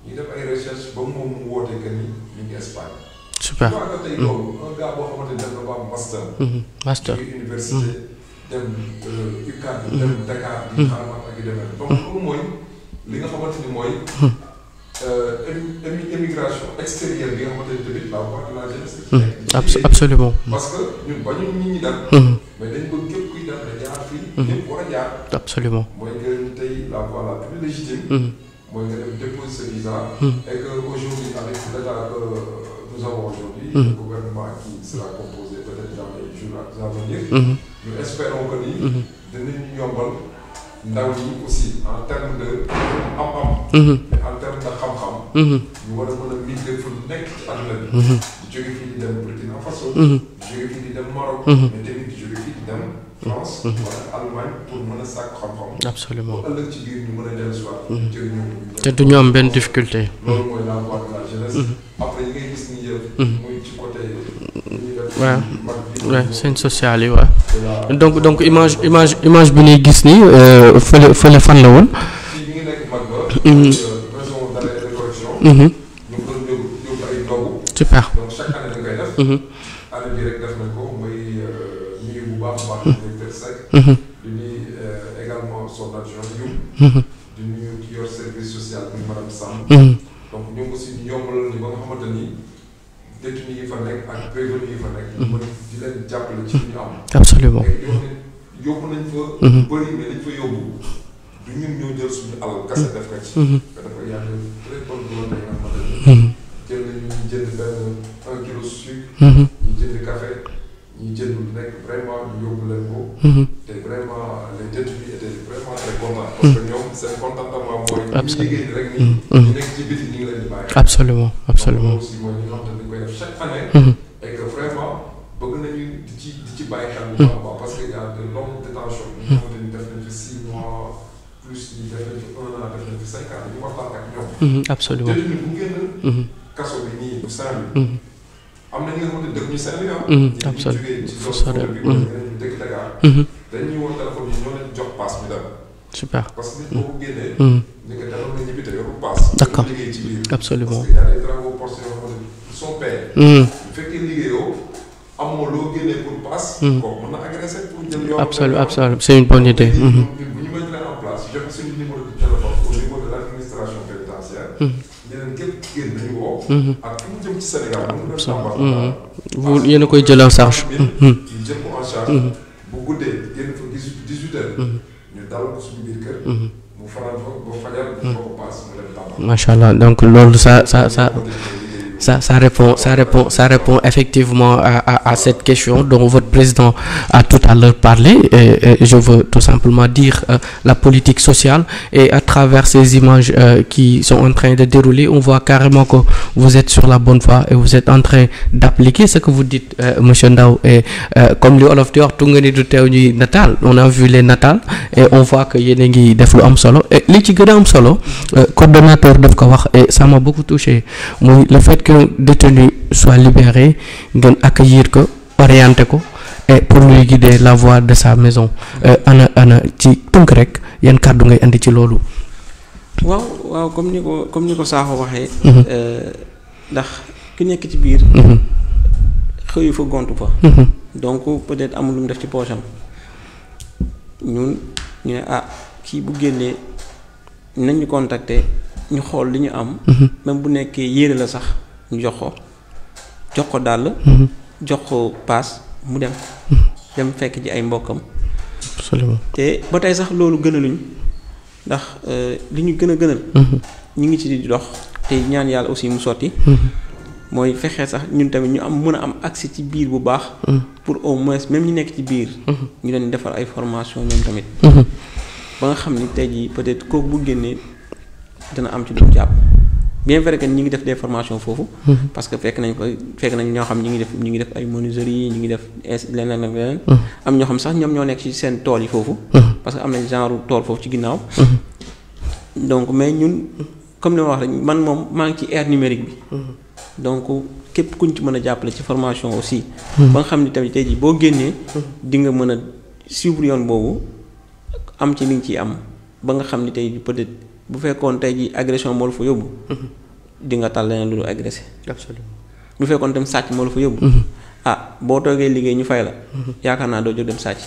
ñu def ay recherche ba moom mu woote que ni ñu ngi Espagne. super je crois que tey loolu un gars boo xamante ni def na ba am master. master ci université. dem UCAD dem Dakar di xaaral ak yu demee donc loolu mooy li nga xamante ni mooy émigration extérieure bi nga xamante ni tamit la voie de la jeunesse. absolument. parce que ñun ba ñu nit ñi dem. mais dañ ko képp kuy dem da jaar fii. ñëpp war a jaar. absolument. mooy que tey la voie la plus légitime. mooy nga dem déposer ce visa. et que aujourd'hui avec l'état que nous avons aujourd'hui. le gouvernement qui sera composé peut-être dans les jours à venir. Nous espérons que ni dinañu yombal ndaw yi aussi en termes de am-am. et en termes de xam-xam. ñu war a mën a migrer fu nekk ci àdduna bi. di jóge fii di dem Burkina Faso. di jóge fii di dem Maroc. mais tamit di jóge fii di dem France. wala Allemagne pour mën a sàkk xam-xam. absolument ba ëllëg ci biir ñu mën a dellu si waat. jëriñoo te du ñu am benn difficulté. loolu mooy la voie de la jeunesse. après yi ngay gis ni yëpp. muy ci côté. waaw seen social yi waaw. donc image bi ñuy gis nii fële fan la woon. fii mi ngi nekk mag ba. raison d'arrêt de correction. ñu ngi doon yóbbu ay ndogu. super donc chaque année da ngay def. année bi rek def nañ ko muy nuyu bu baax a baax. directeur Seck. di nuyu également son adjoint Youm. di nuyu ki yor service social bi madame Samb. donc ñoom aussi ñu yombalal ni ba nga xamante ni. détenu yi fa nekk ak prévenu yi fa nekk. mën di leen jàppale ci li ñu am. absolument yóbbu nañ fa. bëri mais liñ fa yóbbu du ñun ñoo jël suñu alal kese def ko ci. te dafa yàgg très bonne volonté yi nga xamante ni. jël nañu ñu jënd benn 1 kilo sucre. ñu jënd café ñu jënd lu nekk vraiment ñu yóbbu leen ko. te vraiment les détenus étaient vraiment très contents. parce que ñoom seen contentement mooy. ñu liggéey rek ni ñu nekk ci biti ñu ngi leen di bàyyi. absolument absolument donc aussi mooy ñu xam ne dañ koy def chaque année. et que vraiment bëgg nañu di ci bàyyi xel bu baax a baax parce que y a de longues détentions. ñu xamante ni def nañ fi 6 mois plus ñi def nañ fi 1 an def nañ fi 5 ans ñu waxtaan ak ñoom. absolument détenu bu génn. kaso bi nii bu Saint-Louis. am na ñi nga xamante ni dëkk ñu Saint-Louis ah. absolument ñu jógee ci zone bi wala ñu dëkk Dakar. dañuy woo téléphone yi ñoo leen jox paas bi dem. super parce que nit boo ko génnee. ñu ngi demoon na ñibbi te yoru paas. d'accord liggéey ci biir. absolument parce que y a des travaux forcés yoo xamante ni ils sont payés. bu fekkee liggéeyoo amoo loo génnee pour paas. kooku mën na agressé pour jël yoon. absolument c'est une bonne idée. bu ñu mettre en place joxe suñu numéro de téléphone au niveau de l'administration pénitentiaire. ñu leen képp génn nañu woo. ak fu mu jëm ci Sénégal mën na def vous yéen a koy jël en charge. ñu jël ko en charge. bu guddee génn fa 18 heures. ñu dal ko suñu biir kër. mu faral fa ba fajar bu ko paas mu dem Tamba. macha allah donc loolu ça répond effectivement à cette question dont votre président a tout à l'heure parlé et je veux tout simplement dire la politique sociale et à travers ces images qui sont en train de dérouler on voit carrément que vous êtes sur la bonne voie et vous êtes en train d'appliquer ce que vous dites monsieur Ndao et comme li olof di wax tunga ni du teew ñuy nataal on a vu les natals et on voit que yéen a ngi def lu am solo et li ci gën a am solo coordonnateur daf ko wax et ça m'a beaucoup touché muy le fait que détenu soit libéré ngeen accueillir ko orienter ko et pour lui guider la voie de sa maison ana ci tënk rek yan kàddu ngay andi ci loolu. waaw comme ni ko Sakho waxee. ndax ki nekk ci biir. xëyu fa gontu fa. donc peut-être amul lu mu def ci poche am ñun ñu ne kii bu génnee nañ ñu contacter ñu xool li ñu am. même bu nekkee yére la sax ñu jox ko dàll. jox ko paas mu dem. dem fekk ci ay mbokkam. absolument te ba tey sax loolu gënaluñ ndax li ñu gënal. ñu ngi ci di dox te ñaan yàlla aussi mu sotti. mooy fexe sax ñun tamit ñu mën a am accès ci biir bu baax. pour au moins même ñu nekk ci biir. ñu leen defar ay formation ñoom tamit. ba nga xam ni tey jii peut-être kooku bu génnee dina am ci lu jàpp bien vrai que ñi ngi def des formations foofu. parce que fekk nañ ñoo xam ñi ngi def ay menuiserie ñi ngi def leneen ak leneen. am ñoo xam sax ñoom ñoo nekk ci seen tool yi foofu. parce que am nañ genre tool foofu ci ginnaaw. donc mais ñun comme ni ma wax rek man moom maa ngi ci ère numérique bi. donc képp kuñ ci mën a jàppale ci formation aussi. ba nga xam ni tamit tey jii boo génnee. di nga mën a suivre yoon boobu am ci li nga ciy am ba nga xam ni tey jii peut-être bu fekkoon tey jii agression moo la fa yóbbu. di nga tal leneen lu dul agressé. absolument bu fekkoon tam sàcc moo la fa yóbbu. boo toogee liggéey ñu fay la. yaakaar naa doo jóg dem sàcc.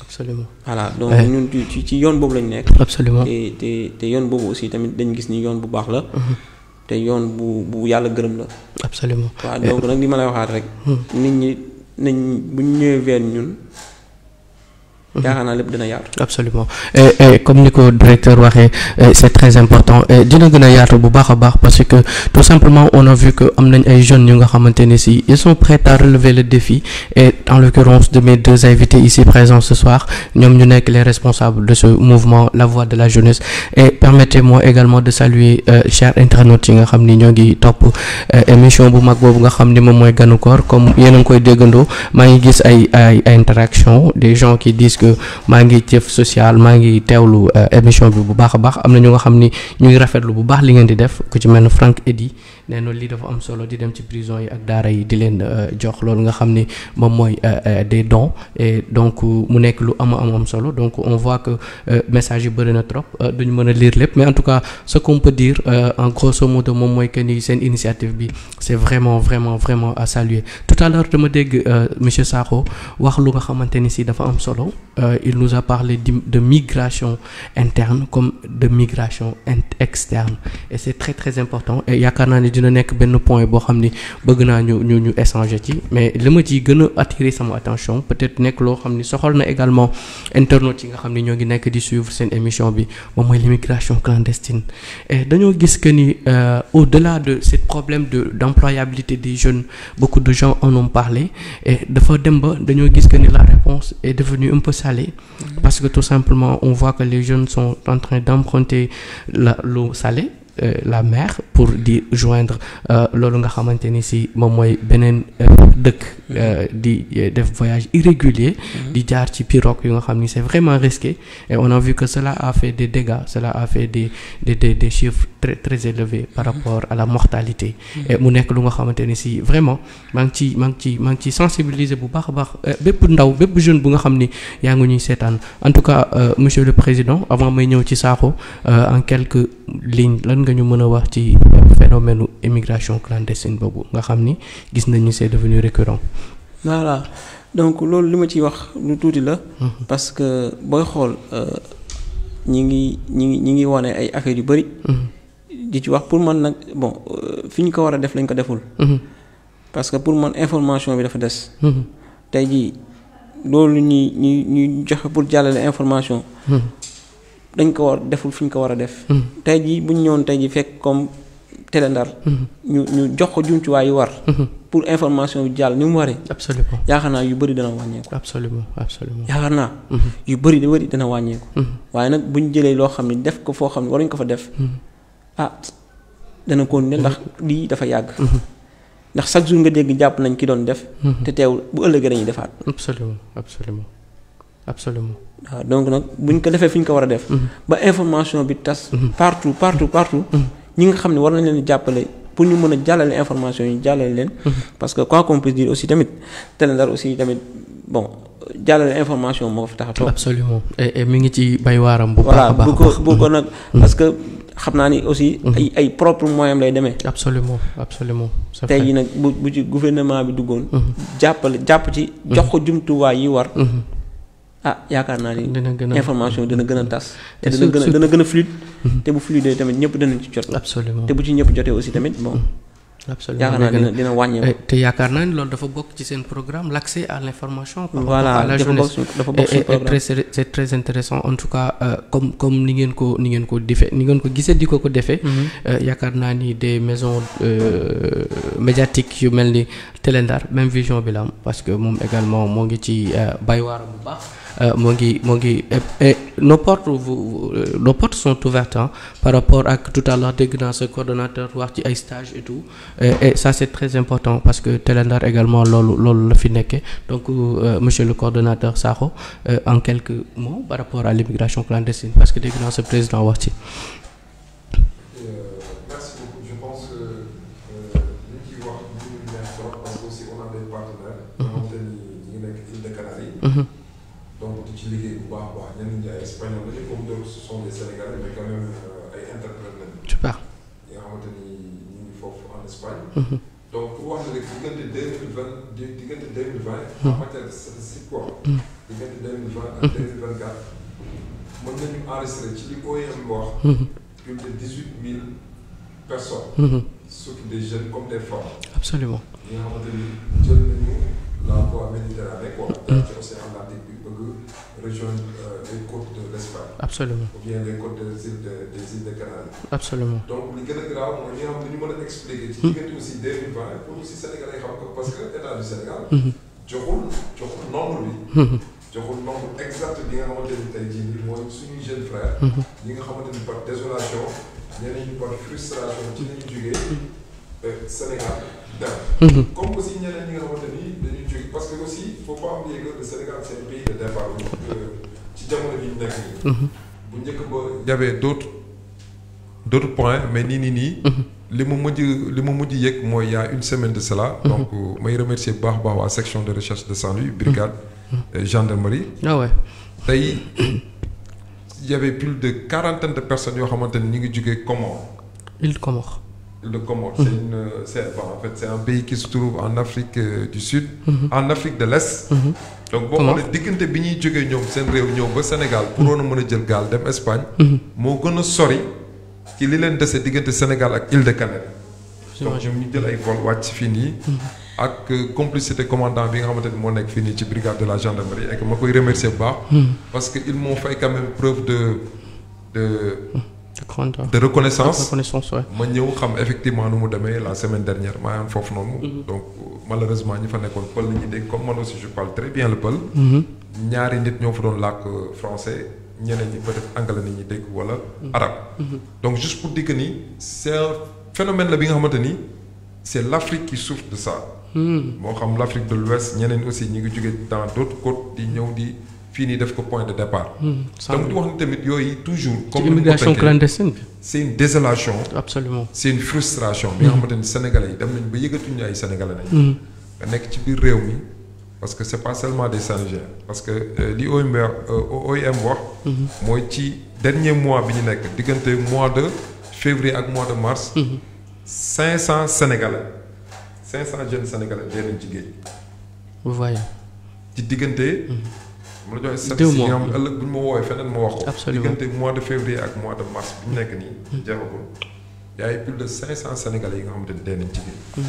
absolument voilà donc ñun ci yoon boobu lañu nekk. absolument te yoon boobu aussi tamit dañu gis ni yoon bu baax la. te yoon bu yàlla gërëm la. absolument waaw donc nag li ma lay waxaat rek. nit ñi bu ñu ñëwee vers ñun yaakaar naa lépp dina yaatu. absolument et comme ni ko directeur waxee c'est très important et dina gën a yaatu bu baax a baax parce que tout simplement on a vu que am nañ ay jeunes yu nga xamante ne si ils sont prêts à relever le défi et en l'occurrence de mes deux invités ici présents ce soir ñoom ñu nekk les responsables de ce mouvement La Voix de la Jeunesse et permettez-moi également de saluer chers internautes yi nga xam ni ñoo ngi topp émission bu mag boobu nga xam ni moom mooy Ganu Koor comme yéen a ngi koy déggandoo maa ngi gis ay interaction des gens qui disent que maa ngi jëf social maa ngi teewlu émission bi bu baax a baax am na ñu nga xam ni ñu ngi rafetlu bu baax li ngeen di def ku ci mel ne Franck Eddy nee na lii dafa am solo di dem ci prison yi ak daara yi di leen jox loolu nga xam ni moom mooy des dons et donc mu nekk lu am solo donc on voit que message yi bëri na trop duñu mën a lire lépp mais en tout cas ce qu'on peut dire en grosso modo moom mooy que ni seen initiative bi c'est vraiment à saluer tout à l'heure dama dégg monsieur Sakho wax lu nga xamante ni si dafa am solo il nous a parlé de migration interne comme de migration externe et c'est très important et yaakaar naa ni dina nekk benn point boo xam ni bëgg naa ñu échanger ci mais li ma ci gën a attirer sama attention peut-être nekk loo xam ni soxal na également internautes yi nga xam ni ñoo ngi nekk di suivre seen émission bi moom mooy l'immigration clandestine et dañoo gis que ni au-delà de ce problème d'employabilité des jeunes beaucoup de gens en ont parlé et dafa dem ba dañoo gis que ni la réponse est devenue un peu salée parce que tout simplement on voit que les jeunes sont en train d'emprunter l'eau salée la mer pour di joindre loolu nga xamante ni si moom mooy beneen dëkk di def voyage irrégulier di jaar ci pirogue yu nga xam ni c'est vraiment risqué et on a vu que cela a fait des dégâts cela a fait des chiffres très élevés par rapport à la mortalité et mu nekk lu nga xamante ni si vraiment maa ngi ci sensibiliser bu baax a baax bépp ndaw bépp jeune bu nga xam ni yaa ngi ñuy seetaan en tout cas monsieur le président avant may ñëw ci Sakho en quelques lignes lan nga ñu mën a wax ci phénomène immigration clandestine boobu nga xam ni gis nañu c'est devenu récurrent. voilà donc loolu li ma ciy wax lu tuuti la. parce que booy xool ñi ngi wane ay affaires yu bari. di ci wax pour man nag bon fi ñu ko war a def lañ ko deful. parce que pour man information bi dafa des. tey jii loolu ñuy joxe pour jàllale information. dañ ko war deful fi ñu ko war a def. tey jii bu ñu ñëwoon tey jii fekk comme Télé Ndar. ñu jox ko jumtuwaay yu war. pour information bi jàll ni mu waree. absolument yaakaar naa yu bëri dana wàññeeku. absolument yaakaar naa. yu bëri dana wàññeeku. waaye nag bu ñu jëlee loo xam ne def ko foo xam ne waruñ ko fa def. dana continuer ndax lii dafa yàgg. ndax chaque jour nga dégg jàpp nañ ki doon def. te teewul bu ëllëgee dañuy defaat. absolument waaw donc nag buñ ko defee fi ñu ko war a def. ba information bi tas. partout ñi nga xam ne war nañ leen jàppale pour ñu mën a jàllale information yi jàllale leen. parce que quoi qu'on puisse dire aussi tamit Télé Ndar aussi tamit bon jàllale information moo ko fi tax a toog. absolument et mi ngi ci bay waaram bu baax a baax bu ko nag parce que xam naa ni aussi. ay propre moyen lay demee. absolument tey jii nag bu ci gouvernement bi duggoon. jàpp ci jox ko jumtuwaay yi war. yaakaar naa ni information dina gën a tas. te dana gën a fluide. te bu fluide tamit ñëpp danañ ci jot. absolument te bu ci ñëpp jotee aussi tamit bon. absolument yaakaar naa dina wàññeeku. te yaakaar naa ni loolu dafa bokk ci seen programme l'accès à l'information. voilà à la jeunesse dafa bokk ci programme c'est très intéressant en tout cas comme ni ngeen ko gisee di ko defee. yaakaar naa ni des maisons médiatiques yu mel ni Télé Ndar même vision bi la am parce que moom également moo ngi ci bay waaram bu baax. moo ngi nos portes sont ouvertes par rapport ak tout à l'heure dégg naa ce coordonnateur wax ci ay stage et tout et ça c'est très important parce que Télé Ndar également loolu la fi nekkee donc monsieur le coordonnateur Sakho en quelques mots par rapport à l'immigration clandestine parce que dégg naa ce président wax ci. Merci beaucoup. Je pense que li ci wax ñu ngi neex trop parce que aussi on a des partenaires. xamante ni ñu ngi nekk île de Canaries. donc di ci liggéey bu baax a baax ñenn ñi ay espagnol lañu comme d'autres ce sont des sénégalais mais quand même ay interprètes lañu. super. ñi nga xamante ni ñu ngi foofu en Espagne. donc pour wax ne rek diggante 2020 en matière de statistique quoi. diggante 2020 ak 2024 mën nañu enregistrer ci li OIM wax. plus de 18 000 personnes. surtout des jeunes comme des femmes. absolument. ñi nga xamante ni jël nañu la voie Méditerranée quoi. ci océan Atlantique bi bëgg rejoindre les côtes de l'Espagne. Absolument. ou bien les côtes des îles de Canaries. Absolument. donc li gën a grave mooy ñi nga xam ne ñu mën a expliquer. ci diggante aussi 2020 pour aussi Sénégalais xam ko parce que état du Sénégal. joxul nombre bi. joxul nombre exact bi nga xamante ni tey jii nii mooy suñuy jeunes frères. ñi nga xamante ni par désolation ñeneen ñi par frustration ci la ñu jógee Sénégal dem. comme aussi ñeneen ñi nga xamante ni dañuy jóge parce que aussi il faut pas oublier que le Sénégal c'est un pays de départ ci jamono bi ñu nekk nii. bu njëkk ba y avait d'autres points mais nii. li ma mujj yëg mooy y a une semaine de cela. donc may remercier bu baax a baax waa section de recherche de Saint-Louis brigade gendarmerie. ah ouais. tey y avait plus de 40 de personnes yoo xamante ni ñu ngi jógee Comores. Île Comores. Île de Comores en fait c'est un pays qui se trouve en Afrique du Sud. En Afrique de l'Est. donc boo xoolee diggante bi ñuy jógee ñoom seen réew ñëw ba Sénégal pour woon a mën a jël gaal dem Espagne. moo gën a sori ci li leen dese diggante Sénégal ak Île de Canaries. donc ñoom ñu jël ay vol wàcc fii nii. ak complicité commandant bi nga xamante ni moo nekk fii nii ci brigade de la gendarmerie et que ma koy remercier bu baax. parce que ils m'ont fait quand même preuve de reconnaissance. ma ñëw xam effectivement nu mu demee la semaine dernière maa ngi foofu noonu. donc malheureusement ñi fa nekkoon pël la ñuy dégg comme man aussi je parle très bien le pël. ñaari nit ñoo fa doon làkk français ñeneen ñi peut-être anglais la ñuy dégg wala arabe. donc juste pour dire que ni c'est un phénomène la bi nga xamante ni c'est l'Afrique qui souffre de ça. moo xam l'Afrique de l'Ouest ñeneen aussi ñi ngi jóge dans d'autres côtes di ñëw di. fii nii def ko point de départ. donc di wax ni tamit yooyu toujours. comme immigration clandestine bi. c'est une désolation. absolument c'est une frustration. bi nga xamante ni sénégalais yi dem nañ ba yëgatuñu ay sénégalais nañ. nga nekk ci biir réew mi parce que c'est pas seulement des Saint-Louisiens parce que li OIM wax. mooy ci dernier mois bi ñu nekk diggante mois de février ak mois de mars. 500 sénégalais 500 jeunes sénégalais dee nañ ci géej. vous voyez. ci diggante. mu la joxe statistiques yi nga xam ëllëg bu ñu ma woowee feneen ma wax ko. absolument diggante mois de février ak mois de mars bi ñu nekk nii. jeexagul y a eu plus de 500 sénégalais yi nga xamante ne dee nañ ci biir.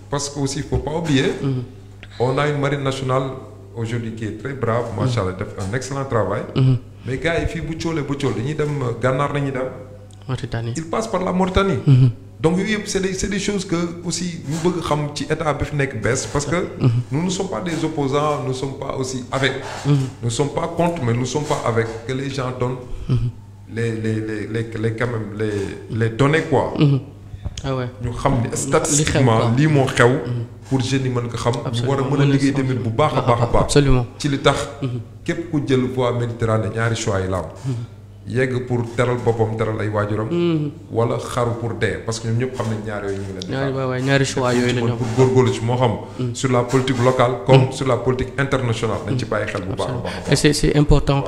parce que aussi il faut pas oublier. on a une marine nationale aujourd'hui qui est très brave. macha allah def un excellent travail. mais gars yi fii bu coolee ba cool dañuy dem gànnaar nañuy dem. Mauritanie il passe par la Mauritanie. donc yooyu yëpp c'est des choses que aussi ñu bëgg xam ci état bi fi nekk bees parce que nous ne sommes pas des opposants nous ne sommes pas aussi avec nous ne sommes pas contre mais nous ne sommes pas avec que les gens donnent les quand même les données quoi ah ouais ñu xam ni statistiquement lii moo xew pour jeunes yi mën ko xam ñu war a mën a liggéey tamit bu baax a baax a baax absolument ci li tax képp ku jël voie Méditerranée ñaari choix yi la am yegg pour teral boppam teral ay waajuram. wala xaru pour dee parce que ñoom ñëpp xam nañ ñaar yooyu ñu ngi leen. ñaari choix yooyu la ñu pour góorgóorlu ci moo xam. sur la politique locale comme sur la politique internationale. nañ ci bàyyi xel bu baax a baax. et c'est important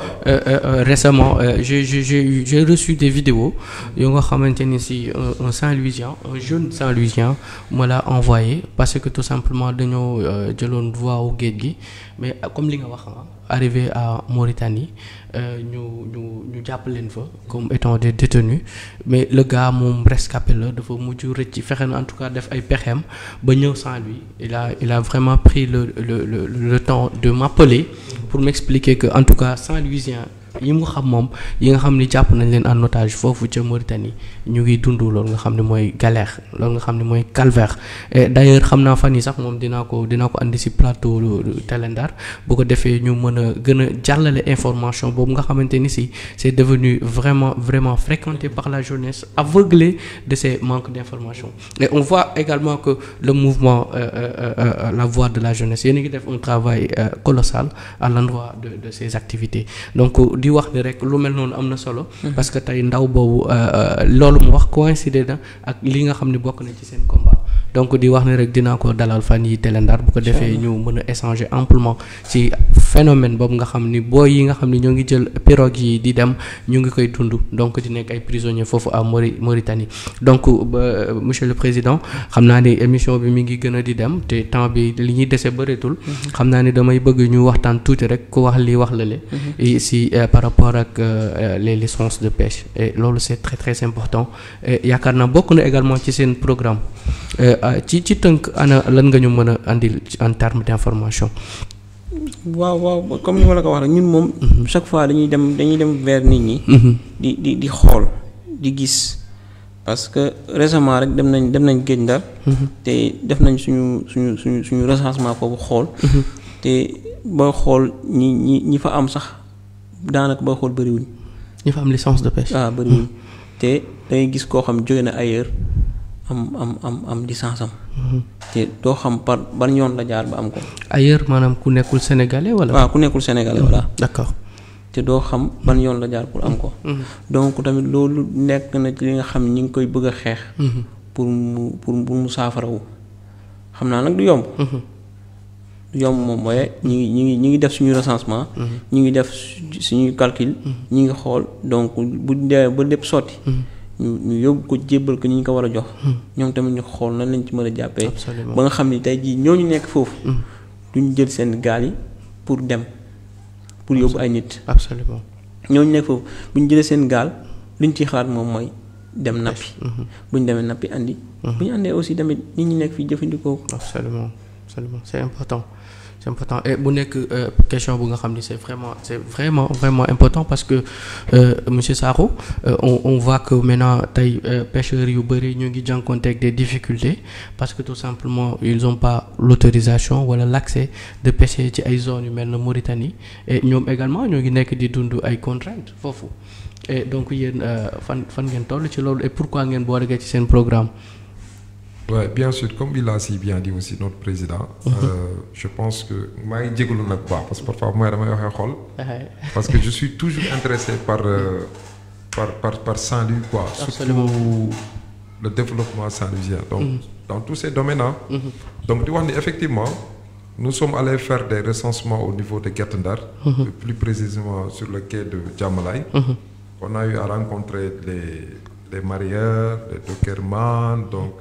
récemment j'ai reçu des vidéos yoo nga xamante ni si un Saint-Louisien un jeune Saint-Louisien me l'a envoyé parce que tout simplement dañoo jëloon voie au géej gi mais comme li nga wax arrivé à Mauritanie ñu jàpp leen fa comme étant des détenus mais le gars moom rescapé la dafa mujj rëcc fexe na en tout cas def ay pexeem ba ñëw Saint-Louis il a vraiment pris le temps de m'appeler pour m'expliquer que en tout cas Saint-Louisien yi mu xam moom yi nga xam ni jàpp nañ leen en otage foofu ca Mauritanie ñu ngi dund loolu nga xam ne mooy galère loolu nga xam ne mooy calvaire et d'ailleurs xam naa fan yi sax moom dinaa ko andi ci plateau Télé Ndar bu ko defee ñu mën a gën a jàllale information boobu nga xamante ni si c'est devenu vraiment fréquenté par la jeunesse aveuglée de ces manques d'information et on voit également que le mouvement la voix de la jeunesse yéen a ngi def un travail colossal à l'endroit de ces activités donc di wax ni rek lu mel noonu am na solo parce que tey ndaw boobu loolu mu wax coïncider na ak li nga xam ne bokk na ci seen combat donc di wax ni rek dinaa ko dalal fan yi Télé Ndar bu ko defee ñu mën a échanger amplement ci phénomène boobu nga xam ni booy yi nga xam ni ñoo ngi jël pirogue yi di dem ñu ngi koy dund donc di nekk ay prisonniers foofu à Mauritanie donc monsieur le président xam naa ni émission bi mi ngi gën a di dem te temps bi li ñuy dese bëreetul xam naa ni damay bëgg ñu waxtaan tuuti rek ku wax li wax lale si par rapport ak les licences de pêche et loolu c'est très très important et yaakaar naa bokk na également ci seen programme ci tënk ana lan nga ñu mën a andil en terme d'information. waaw comme ni ma la ko wax rek ñun moom. chaque fois dañuy dem vers nit ñi. di xool di gis parce que récemment rek dem nañ Guet Ndar. te def nañ suñu recensement foofu xool. te booy xool ñi fa am sax daanaka booy xool bëriwuñ. ñi fa am licence de pêche. bëriwuñ te dangay gis koo xam jóge na ailleurs am licence am. te doo xam par ban yoon la jaar ba am ko. ailleurs maanaam ku nekkul sénégalais wala. waaw ku nekkul sénégalais voilà. d'accord. te doo xam ban yoon la jaar pour am ko. donc tamit loolu nekk na ci li nga xam ñi ngi koy bëgg a xeex. pour mu saafarawu xam naa nag du yomb. du yomb moom mooy ñi ngi def suñu recensement. ñi ngi def suñuy calcul. ñi ngi xool donc bu dee ba lépp sotti. ñu yóbbu ko jébbal ko ñi ñu ko war a jox. ñoom tamit ñu xool nan lañ ci mën a jàppee. ba nga xam ni tey jii ñooñu nekk foofu. duñ jël seen gaal yi pour dem. pour yóbbu ay nit. absolument ñooñu nekk foofu bu ñu jëlee seen gaal luñ ciy xalaat moom mooy dem nappi. bu ñu demee nappi andi. bu ñu andee aussi tamit nit ñi nekk fii jëfandikoo ko. absolument c'est important et bu nekk question bu nga xam ni c'est vraiment important parce que monsieur Sakho on voit que maintenant tey pêcheurs yu bëri ñu ngi jànkuwanteeg des difficultés parce que tout simplement ils ont pas l'autorisation wala l'accès de pêcher ci ay zones yu mel na Mauritanie et ñoom également ñoo ngi nekk di dund ay contraintes foofu et donc yéen fan ngeen toll ci loolu et pourquoi ngeen boole ci seen programme. Ouais, bien sûr, comme il a si bien dit aussi notre président, je pense que moi je suis parce que parfois moi parce que je suis toujours intéressé par Saint-Louis quoi, surtout le développement saint-louisien. Donc dans tous ces domaines-là, donc tu vois effectivement, nous sommes allés faire des recensements au niveau de Guet Ndar, plus précisément sur le quai de Djamalay. On a eu à rencontrer les marieurs, les dockerman, donc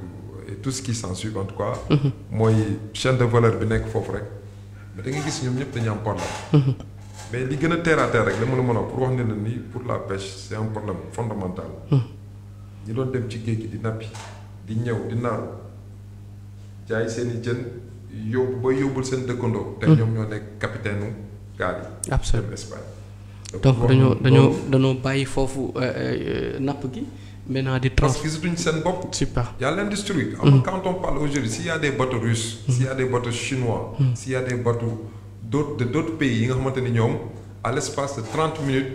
et tout ce qui s'ensuit en tout cas. mooy chaîne de valeur bi nekk foofu rek mais da nga gis ñoom ñëpp dañu am problème. mais li gën a terre à terre rek la mën a mën a pour wax ne la nii pour la pêche c'est un problème fondamental. ñi doon dem ci géej gi di nappi di ñëw di naaru jaay seen i jën yóbbul seen dëkkandoo. te ñoom ñoo nekk capitaine gaal yi. absolument dem Espagne. donc dañoo bàyyi foofu napp gi. maintenant di parce que gisatuñ seen bopp. super y a l'industrie. Quand on parle aujourd'hui s'il y a des bateaux russes. s'il y a des bateaux chinois. s'il y a des bateaux d'autres pays yi nga xamante ni ñoom à l'espace de 30 minutes.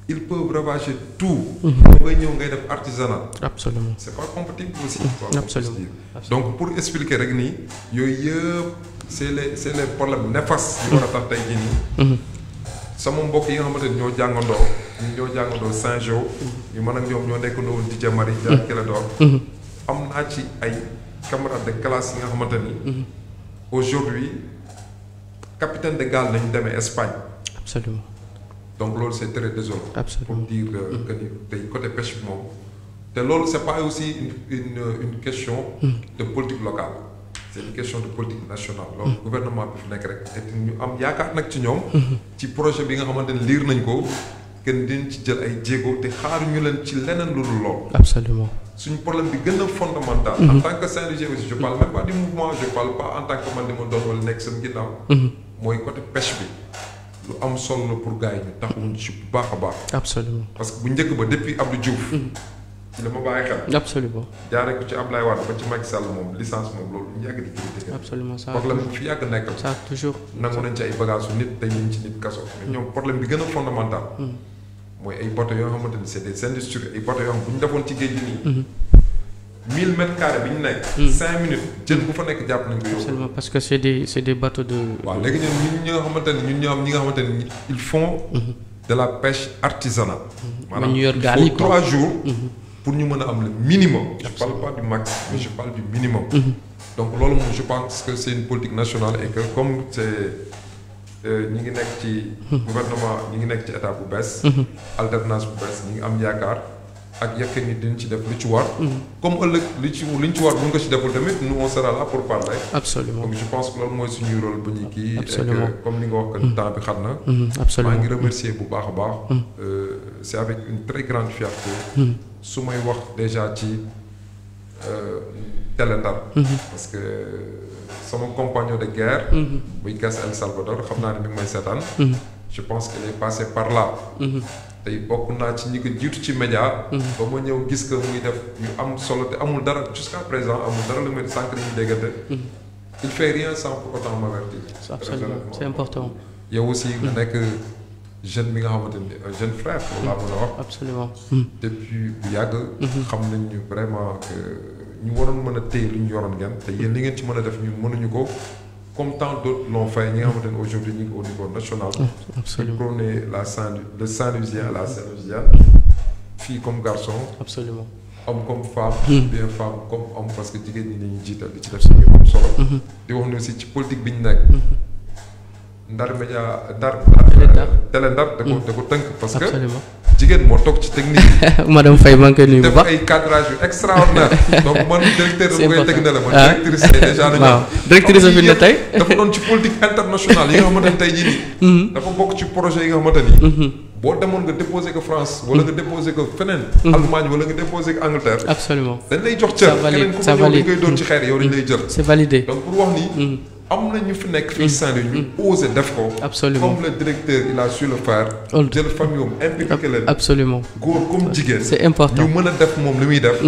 ils peuvent ravager tout. ngay ñëw ngay def artisanat. absolument c'est pas compatible aussi. absolument donc pour expliquer rek nii yooyu yëpp c'est les problèmes néfastes. yu war a tax tey jii nii. sama mbokk yi nga xamante ni ñoo jàngandoo Saint-Jean. ñu mën ak ñoom ñoo nekkandoo woon Didier Marie. Diagne Clédor. am naa ci ay camarades de classe yi nga xamante ni. aujourd'hui capitaine de gaal nañu demee Espagne. absolument donc loolu c'est très désolant. absolument pour dire que ni tey côté pêche bi moom. te loolu c'est pas aussi une question. de politique locale. c'est une question de politique nationale. loolu gouvernement bi fi nekk rek et ñu am yaakaar nag ci ñoom. ci projet bi nga xamante ni liir nañ ko. kenn dinañ ci jël ay jéego te xaaruñu leen ci leneen lu dul lool. absolument suñu problème bi gën a fondamental. en tant que Saint-Louisien aussi je parle même pas du mouvement je parle pas en tant que man di ma doon wala nekk sama ginnaaw. mooy côté pêche bi. lu am solo la pour gars yi ñu taxawuñ ci bu baax a baax. absolument parce que bu njëkk ba depuis Abdou Diouf. ci la ma bàyyi xel. absolument jaaree ko ci Ablaye Wade ba ci Macky Sall moom licence moom loolu ñu yàgg di critiquer. absolument ça problème bu fi yàgg nekkal. ça toujours nangu nañ ci ay bagages su nit tey ñu ci nit kaso. mais ñoom problème bi gën a fondamental. mooy ay bateaux yoo xamante ni c'est des industries ay bateaux yoo xam bu ñu defoon ci géej gi nii. 1000 mètres carrés bi ñu nekk. 5 minutes jën bu fa nekk jàpp nañ ko yóbbu. absolument parce que c'est des bateaux de. waaw léegi ñun ñi nga xamante ni ñi nga xamante ni ils font. de la pêche artisanale. maanaam ñu yor gaal yi 3 jours. pour ñu mën a am le minimum. je parle pas du max mais je parle du minimum. donc loolu moom je pense que c'est une politique nationale et que comme c'est ñi ngi nekk ci. gouvernement ñi ngi nekk ci état bu bees. alternance bu bees ñi ngi am yaakaar ak yàq ni dinañ ci def lu ci war. comme ëllëg liñ ci war bu ñu ko ci deful tamit nous on sera là pour parler. absolument donc je pense que loolu mooy suñuy rôle bu ñuy kii. absolument et que comme ni nga wax que temps bi xat na. absolument maa ngi remercier bu baax a baax. c'est avec une très grande fierté. su may wax déjà ci Télé Ndar. parce que sama compagnon de guerre. buy gas El Salvador xam naa ne mi ngi may seetaan. je pense qu'il est passé par là. tey bokk naa ci ñi ko jiitu ci média. ba ma ñëw gis que muy def yu am solo te amul dara jusqu'à présent amul dara lu muy sànq dañuy déggante. il fait rien sans pour autant m'avertir. absolument c'est important. yow aussi nga nekk jeune bi nga xamante ni un jeune frère. loolu laa mën a wax. absolument. depuis bu yàgg. xam nañ ñu vraiment que ñu waroon mën a téye lu ñu yoroon ngeen te yéen li ngeen ci mën a def ñun mënuñu ko. comme tant d'autres l'ont fait ñi nga xamante ne aujourd'hui ñu ngi au niveau national. absolument prôné le Saint-Louisien à la Saint-Louisienne fille comme garçon. absolument homme comme femme. bien femme comme homme parce que jigéen ñi dañuy jiital di ci def suñu am solo. di wax ne aussi ci politique bi ñu nekk. Ndar Média Télé Ndar da ko tënk parce que. jigéen moo toog ci technique bi. madame Faye maa ngi koy nuyu bu baax def ay cadrage yu extraordinaire donc man directeur da koy teg ne la man directrice tey déjà nañu waaw directrice fi ne tey dafa doon ci politique internationale yi nga xamante ne tey jii nii dafa bokk ci projet yi nga xamante ni boo demoon nga déposé ko France wala nga déposé ko feneen Allemagne wala nga déposé ko Angleterre absolument dañ lay jox cër keneen ku fa ñëw li ngay doon ci xeer yow dañ lay jël c'est validé donc pour wax ni am na ñu fi nekk fii Saint-Louis ñu osé def ko. absolument comme le directeur il a su le faire. jël famille am impliqué leen. absolument góor comme jigéen. c'est important ñu mën a def moom li muy def.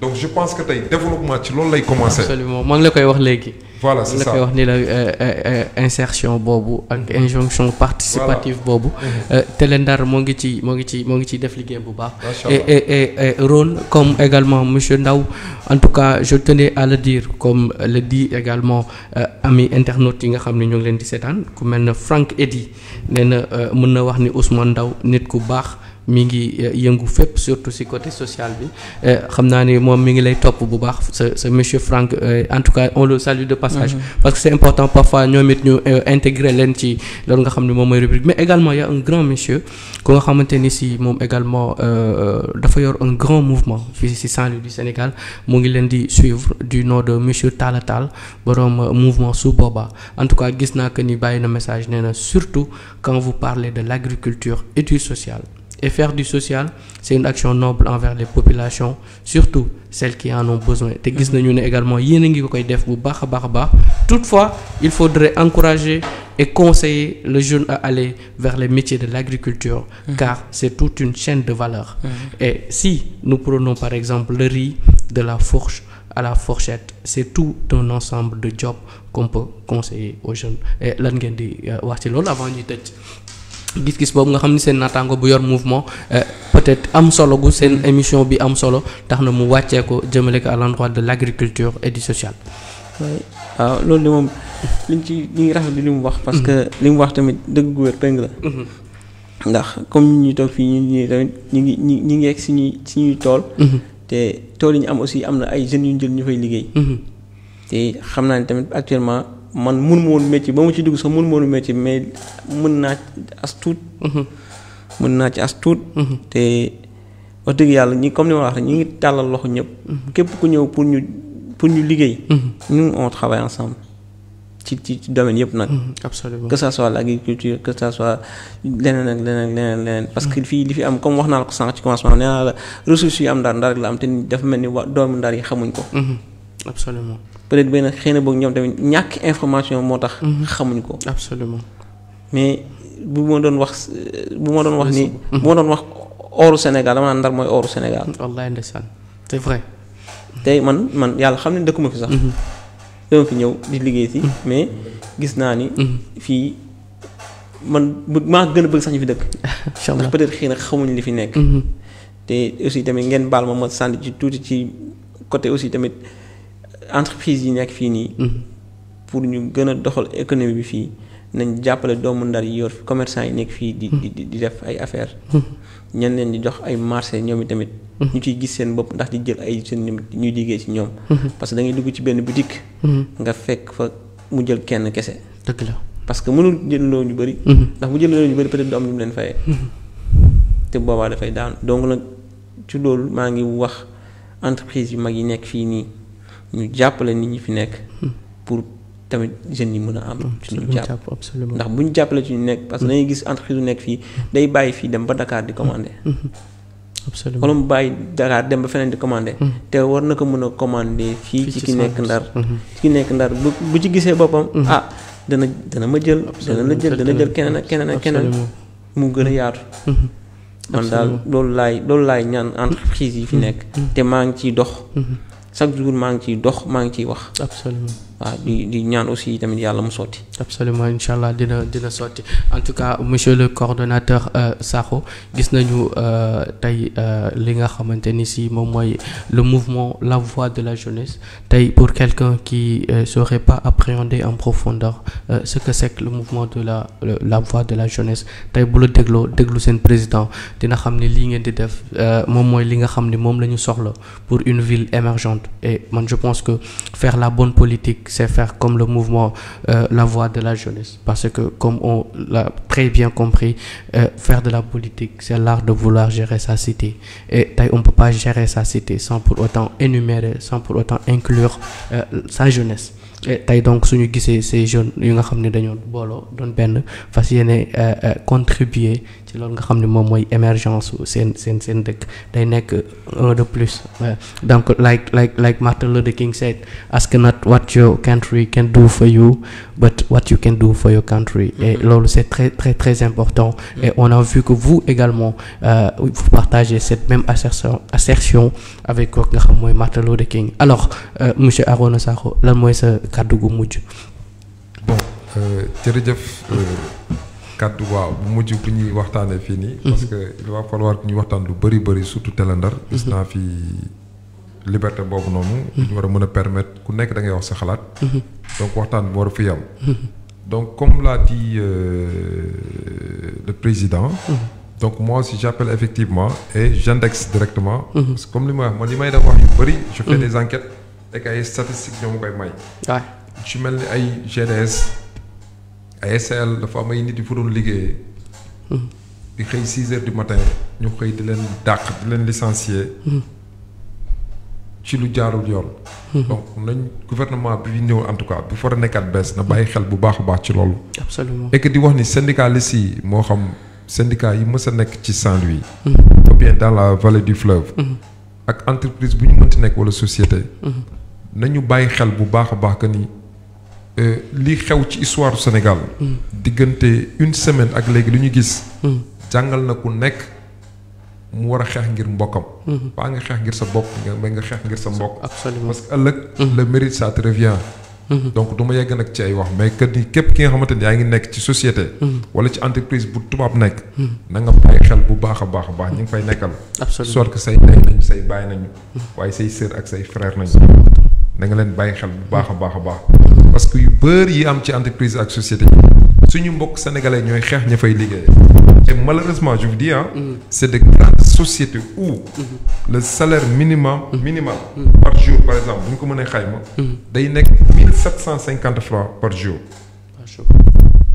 donc je pense que tey développement ci loolu lay commencer. absolument maa ngi la koy wax léegi. voilà c'est ça la koy wax ni la insertion boobu ak injonction participative boobu. Télé Ndar moo ngi ci def liggéey bu baax. et rôle comme également monsieur Ndaw en tout cas je tenais à le dire comme le dit également ami internautes yi nga xam ne ñoo ngi leen di seetaan ku mel ne Franck Eddy nee na mën na wax ni Ousmane Ndaw nit ku baax. mi ngi yëngu fépp surtout ci côté social bi xam naa ni moom mi ngi lay topp bu baax ce monsieur Franck en tout cas on le salue de passage parce que c'est important parfois ñoom it ñu intégrer leen ci loolu nga xam ne moom mooy rubrique mais également il y a un grand monsieur ku nga xamante ni ci moom également dafa yor un grand mouvement fii ci Saint-Louis du Sénégal mu ngi leen di suivre du nom de monsieur Talla Tall borom mouvement su booba en tout cas gis naa que ni bàyyi na message nee na surtout quand vous parlez de l'agriculture et du social et faire du social c'est une action noble envers les populations surtout celles qui en ont besoin te gis nañu ne également yéen a ngi ko koy def bu baax a baax toutefois il faudrait encourager et conseiller le jeune à aller vers les métiers de l'agriculture car c'est toute une chaîne de valeur et si nous prenons par exemple le riz de la fourche à la fourchette c'est tout un ensemble de jobs qu'on peut conseiller aux jeunes et lan ngeen di wax ci loolu avant ñuy tëj gis-gis boobu nga xam ni seen naataango bu yor mouvement peut-être am solo gu seen émission bi am solo tax na mu wàccee ko jëmale ko à l'endroit de l'agriculture et du social. waaw loolu de moom liñ ci ñu ngi rafetlu li mu wax. parce que li mu wax tamit dëgg gu wér péng la. ndax comme ñu toog fii ñun tamit ñu ngi egg suñuy tool. te tool yi ñu am aussi am na ay jeunes yu ñu jël ñu fay liggéey. te xam naa ne tamit actuellement. man mun ma woon métier ba mu ci dugg sax mun ma woon métier mais mën naa ci as tuut te wax dëgg yàlla ñi comme ni ma wax rek ñi ngi tàllal loxo ñëpp képp ku ñëw pour ñu liggéey ñun on travaille ensemble ci domaine yëpp nag absolument que ça soit l'agriculture que ça soit leneen parce que fii li fi am comme wax naa la ko sànq ci commencement nee naa la ressources yi am ndar rek la am te dafa mel ni doomu ndar yi xamuñ ko absolument peut-être benn xëy na boog ñoom tamit ñàkk information moo tax xamuñ ko absolument mais bu ma doon wax ni bu ma doon wax ooru Sénégal dama naan Ndar mooy ooru Sénégal wallahi ndeysaan c'est vrai tey man yàlla xam ne dëkkuma fi sax dama fi ñëw di liggéey si mais gis naa ni fii man maa gën a bëgg sax ñu fi dëkk ndax peut-être xëy na xamuñ li fi nekk te aussi tamit ngeen baal ma sànni ci tuuti ci côté aussi tamit entreprise yi nekk fii nii pour ñu gën a doxal économie bi fii nañ jàppale doomu Ndar yi yor commerçant yi nekk fii di def ay affaires ñen leen di jox ay marché ñoom i tamit ñu ciy gis seen bopp ndax di jël ay jeunes ñuy liggéey ci ñoom parce que da ngay dugg ci benn boutique nga fekk fa mu jël kenn kese dëgg la parce que mënul jëloo ñu bëri ndax bu jëloo ñu bëri peut-être du am lu mu leen fayee te boobaa dafay daan donc nag ci loolu maa ngi wax entreprise yu mag yi nekk fii nii ñu jàppale nit ñi fi nekk pour tamit jeunes yi mën a am ci ñu jàpp ndax bu ñu jàppale ci ñu nekk parce que dañuy gis entreprise yu nekk fii day bàyyi fii dem ba Dakar di commander absolument wala mu bàyyi Dakar dem ba feneen di commander. te war na ko mën a commander fii ci ki nekk Ndar. ci ki nekk Ndar bu ci gisee boppam. dana ma jël. dana jël keneen ak keneen ak keneen. mu gën a yaatu. man daal loolu laay ñaan entreprise yi fi nekk. te maa ngi ciy dox. chaque jour maa ngi ciy dox maa ngi ciy wax. absolument waaw di ñaan aussi tamit yàlla mu sotti. absolument incha allah dina sotti en tout cas monsieur le coordonnateur Sakho gis nañu tey li nga xamante ni si moom mooy le mouvement La Voix de la Jeunesse tey pour quelqu'un qui saurait pas appréhender en profondeur ce que c'est que le mouvement de la Voix de la Jeunesse tey bu la déglu seen président dina xam ne lii ngeen di def moom mooy li nga xam ne moom la ñu soxla pour une ville émergente et man je pense que faire la bonne politique c'est faire comme le mouvement La Voix de la Jeunesse parce que comme on l'a très bien compris faire de la politique c'est l'art de vouloir gérer sa cité et tey on peut pas gérer sa cité sans pour autant énumérer sans pour autant inclure sa jeunesse et tey donc suñu gisee ces jeunes yu nga xam ne dañoo booloo doon benn fas yéene contribuer ci loolu nga xam ne moom mooy émergence seen dëkk day nekk un de plus donc like Martin Luther King said ask not what your country can do for you but what you can do for your country et loolu c'est très très très important et on a vu que vous également vous partagez cette même assertion avec kooku nga xam mooy Martin Luther King alors monsieur Arona Sakho lan mooy sa kàddu gu mujj. bon jërëjëf kàddu waaw bu mujj bu ñuy waxtaanee fii nii. parce que il va falloir que ñu waxtaan lu bëri surtout Télé Ndar. gis naa fi liberté boobu noonu. ñu war a mën a permettre ku nekk da ngay wax sa xalaat. donc waxtaan bi war a fi yam. donc comme l'a dit le président. donc moi aussi j'appelle effectivement et j'indexe directement. parce que comme li ma wax man li may def wax yu bëri. je fais des enquêtes ak ay statistiques ñoo ma koy may. waaw ci mel ni ay GDS. ay SL dafa am ay nit yu fa doon liggéeyee. di xëy 6 heures du matin ñu xëy di leen dàq di leen licencier. ci lu jaarul yoon. donc nañ gouvernement bi fi ñëw en tout cas bu fa nekkaat bees na bàyyi xel bu baax a baax ci loolu. absolument et que di wax ni syndicalistes yi moo xam syndicat yi mës a nekk ci Saint-Louis. ou bien dans la vallée du fleuve. ak entreprise bu ñu mënti nekk wala société. nañu bàyyi xel bu baax a baax que ni. li xew ci histoire du Sénégal. diggante une semaine ak léegi lu ñu gis. jàngal na ku nekk mu war a xeex ngir mbokkam. baa nga xeex ngir sa bopp nga xeex ngir sa mbokk. absolument parce que ëllëg. le mérite ça te revient. donc du ma yegg nag ci ay wax mais que ni képp ki nga xamante ni yaa ngi nekk ci société. wala ci entreprise bu tubaab nekk. na nga bàyyi xel bu baax a baax ñu ngi fay nekkal. absolument soit que say ndey nañu say baay nañu. waaye say sœur ak say frère nañu. na nga leen bàyyi xel bu baax a baax. parce que yu bëri yi am ci entreprise ak société suñu mbokk sénégalais ñooy xeex ña fay liggéey. et malheureusement je vous dis c'est de grandes sociétés où le salaire minimal par jour par exemple bu ñu ko mënee xayma day nekk 1750 francs par jour.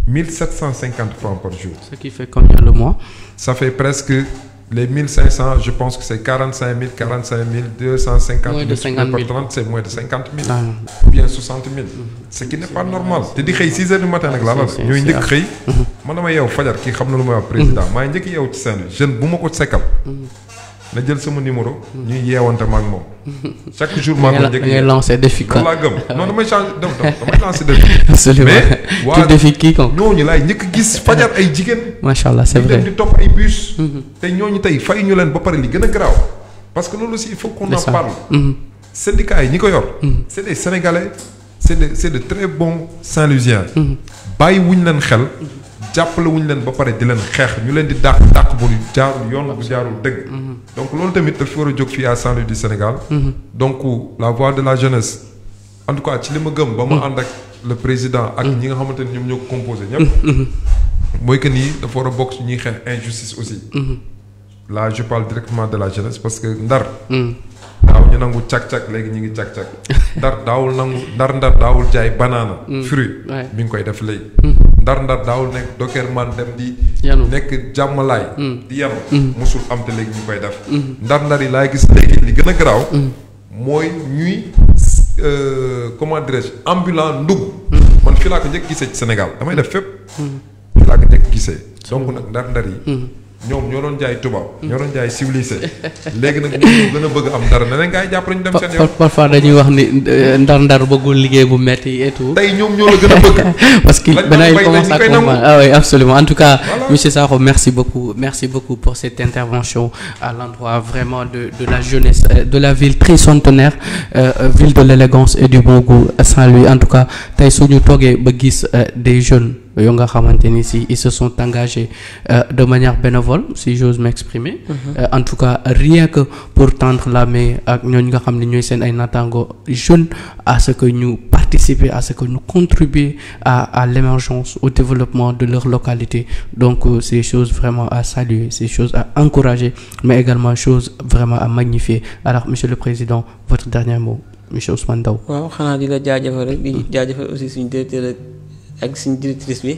1750 francs par jour. ce qui fait combien le mois? Ça fait presque les 1500, je pense que c'est 45 250 moins de 50 000 par 30, c'est moins de 50 000 ah. ou bien 60 000. Ce qui n'est pas normal. te di xëy 6 heures du matin nag laa la ñooy njëkk xëy man dama yeew fajar kii xam na lu may wax président maa njëkk yeew ci Saint-Louis jeune bu ma ko sekkal na jël sama numéro ñuy yeewante ma ak moom chaque jour maa ko njëkk ngay lancer défi quoi laa gëm non damay lancer défi absolument mais tu défi kii kon ñooñu laay njëkk gis fajar ay jigéen macha allah c'est vrai di topp ay bus te ñooñu tey fay ñu leen ba pare li gën a garaaw parce que loolu aussi il faut qu'on en parle syndicats yi ñi ko yor c'est des Sénégalais c'est de très bons Saint-Louisiens bàyyi wuñ leen xel jàppale wuñ leen ba pare di leen xeex ñu leen di dàq bu jaarul yoon bu jaarul dëgg donc loolu tamit dafa war a jóg fii à Saint-Louis du Sénégal donc la voix de la jeunesse en tout cas ci li ma gëm ba ma ànd ak le président ak ñi nga xamante ni ñoom ñoo ko composé ñëpp mooy que nii dafa war a bokk ci ñuy xeex injustice aussi là je parle directement de la jeunesse parce que Ndar daaw ñu nangu cag-cag léegi ñu ngi cag-cag Ndar daawul jaay banaana fruit mi ngi koy def léegi ndar daawul nekk Dockerman dem di nekk jàmmalaay di yanu musul am te léegi ñu koy def ndar yi laay gis léegi li gën a garaaw mooy ñuy comment dirais-je ambulant ndugg man fii laa ko njëkk gisee ci Sénégal damay def fépp fii laa ko njëkk gisee donc nag ndar yi ñoom ñoo doon jaay tubaab. ñoo doon jaay civilisé. léegi nag ñoo gën a bëgg am dara ne leen gars yi jàpp nañu dem seen yoon. parfois dañuy wax ni ndar bëggul liggéey bu metti et tout. tey ñoom ñoo la gën a bëgg. parce que maintenant il commence à comprendre. Ah oui, absolument. En tout cas, Voilà. Monsieur Sakho, merci beaucoup pour cette intervention à l'endroit vraiment de la jeunesse de la ville tricentenaire, ville de l'élégance et du bon goût à Saint-Louis. En tout cas, tey suñu toogee ba gis des jeunes yoo nga xamante ni si ils se sont engagés de manière bénévole, si j'ose m'exprimer. En tout cas, rien que pour tendre la main ak ñooñu nga xam ne ñooy seen ay naataango jeunes à ce que ñu participer, à ce que ñu contribuer à l'émergence, au développement de leur localité. Donc c'est choses vraiment à saluer, c'est choses à encourager, mais également choses vraiment à magnifier. Alors Monsieur le Président, votre dernier mot, Monsieur Ousmane Ndao. waaw xanaa di la jaajëfal rek di jaajëfal aussi suñu directeur ak suñu directrice bi.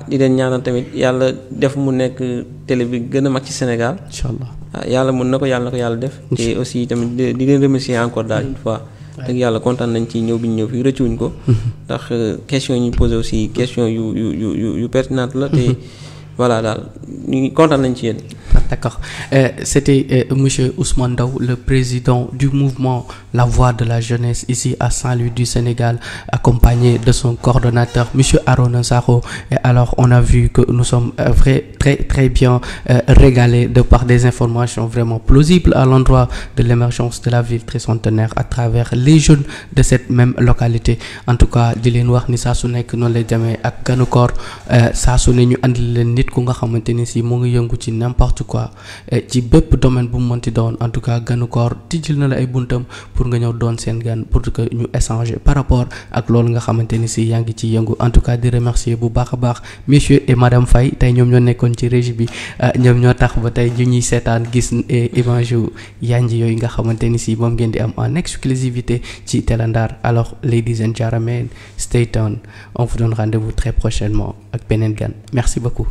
Di leen ñaanal tamit yàlla def mu nekk télé bi gën a mag ci Sénégal. Inch'Allah. Yàlla mën na ko yàlla def. te aussi tamit di leen remercier encore daal une fois. dëgg yàlla kontaan nañ ci ñëw bi ñu ñëw fii rëccuwuñ ko. ndax question yi ñu posé aussi question yu pertinente la te voilà daal ñu ngi kontaan nañ ci yéen. D'accord. C'était Monsieur Ousmane Ndao, le président du mouvement La Voix de la Jeunesse ici à Saint-Louis du Sénégal, accompagné de son coordonnateur, Monsieur Arona Sakho. Et alors, on a vu que nous sommes très bien régalés de par des informations vraiment plausibles à l'endroit de l'émergence de la ville tricentenaire à travers les jeunes de cette même localité. En tout cas, di leen wax ni saa su nekk noonu lay demee ak Ganu Koor saa su ne ñu andil leen nit ku nga xamante ni si mu ngi yëngu ci n'importe quoi ci bépp domaine bu mu mënti doon. En tout cas, Ganu Koor tijjil na la ay buntam pour nga ñëw doon seen gan pour que ñu échanger par rapport ak loolu nga xamante ni si yaa ngi ci yëngu. En tout cas, di remercier bu baax a baax monsieur et madame Faye, tey ñoom ñoo nekkoon ci régie bi, ñoom ñoo tax ba tey ñu ñuy seetaan gis image yu yanji yooyu nga xamante ni si moom ngeen di am en exclusivité ci Télé Ndar. Alors ladies and gentlemen, stay tuned, on vous donne rendez-vous très prochainement ak beneen gan. Merci beaucoup.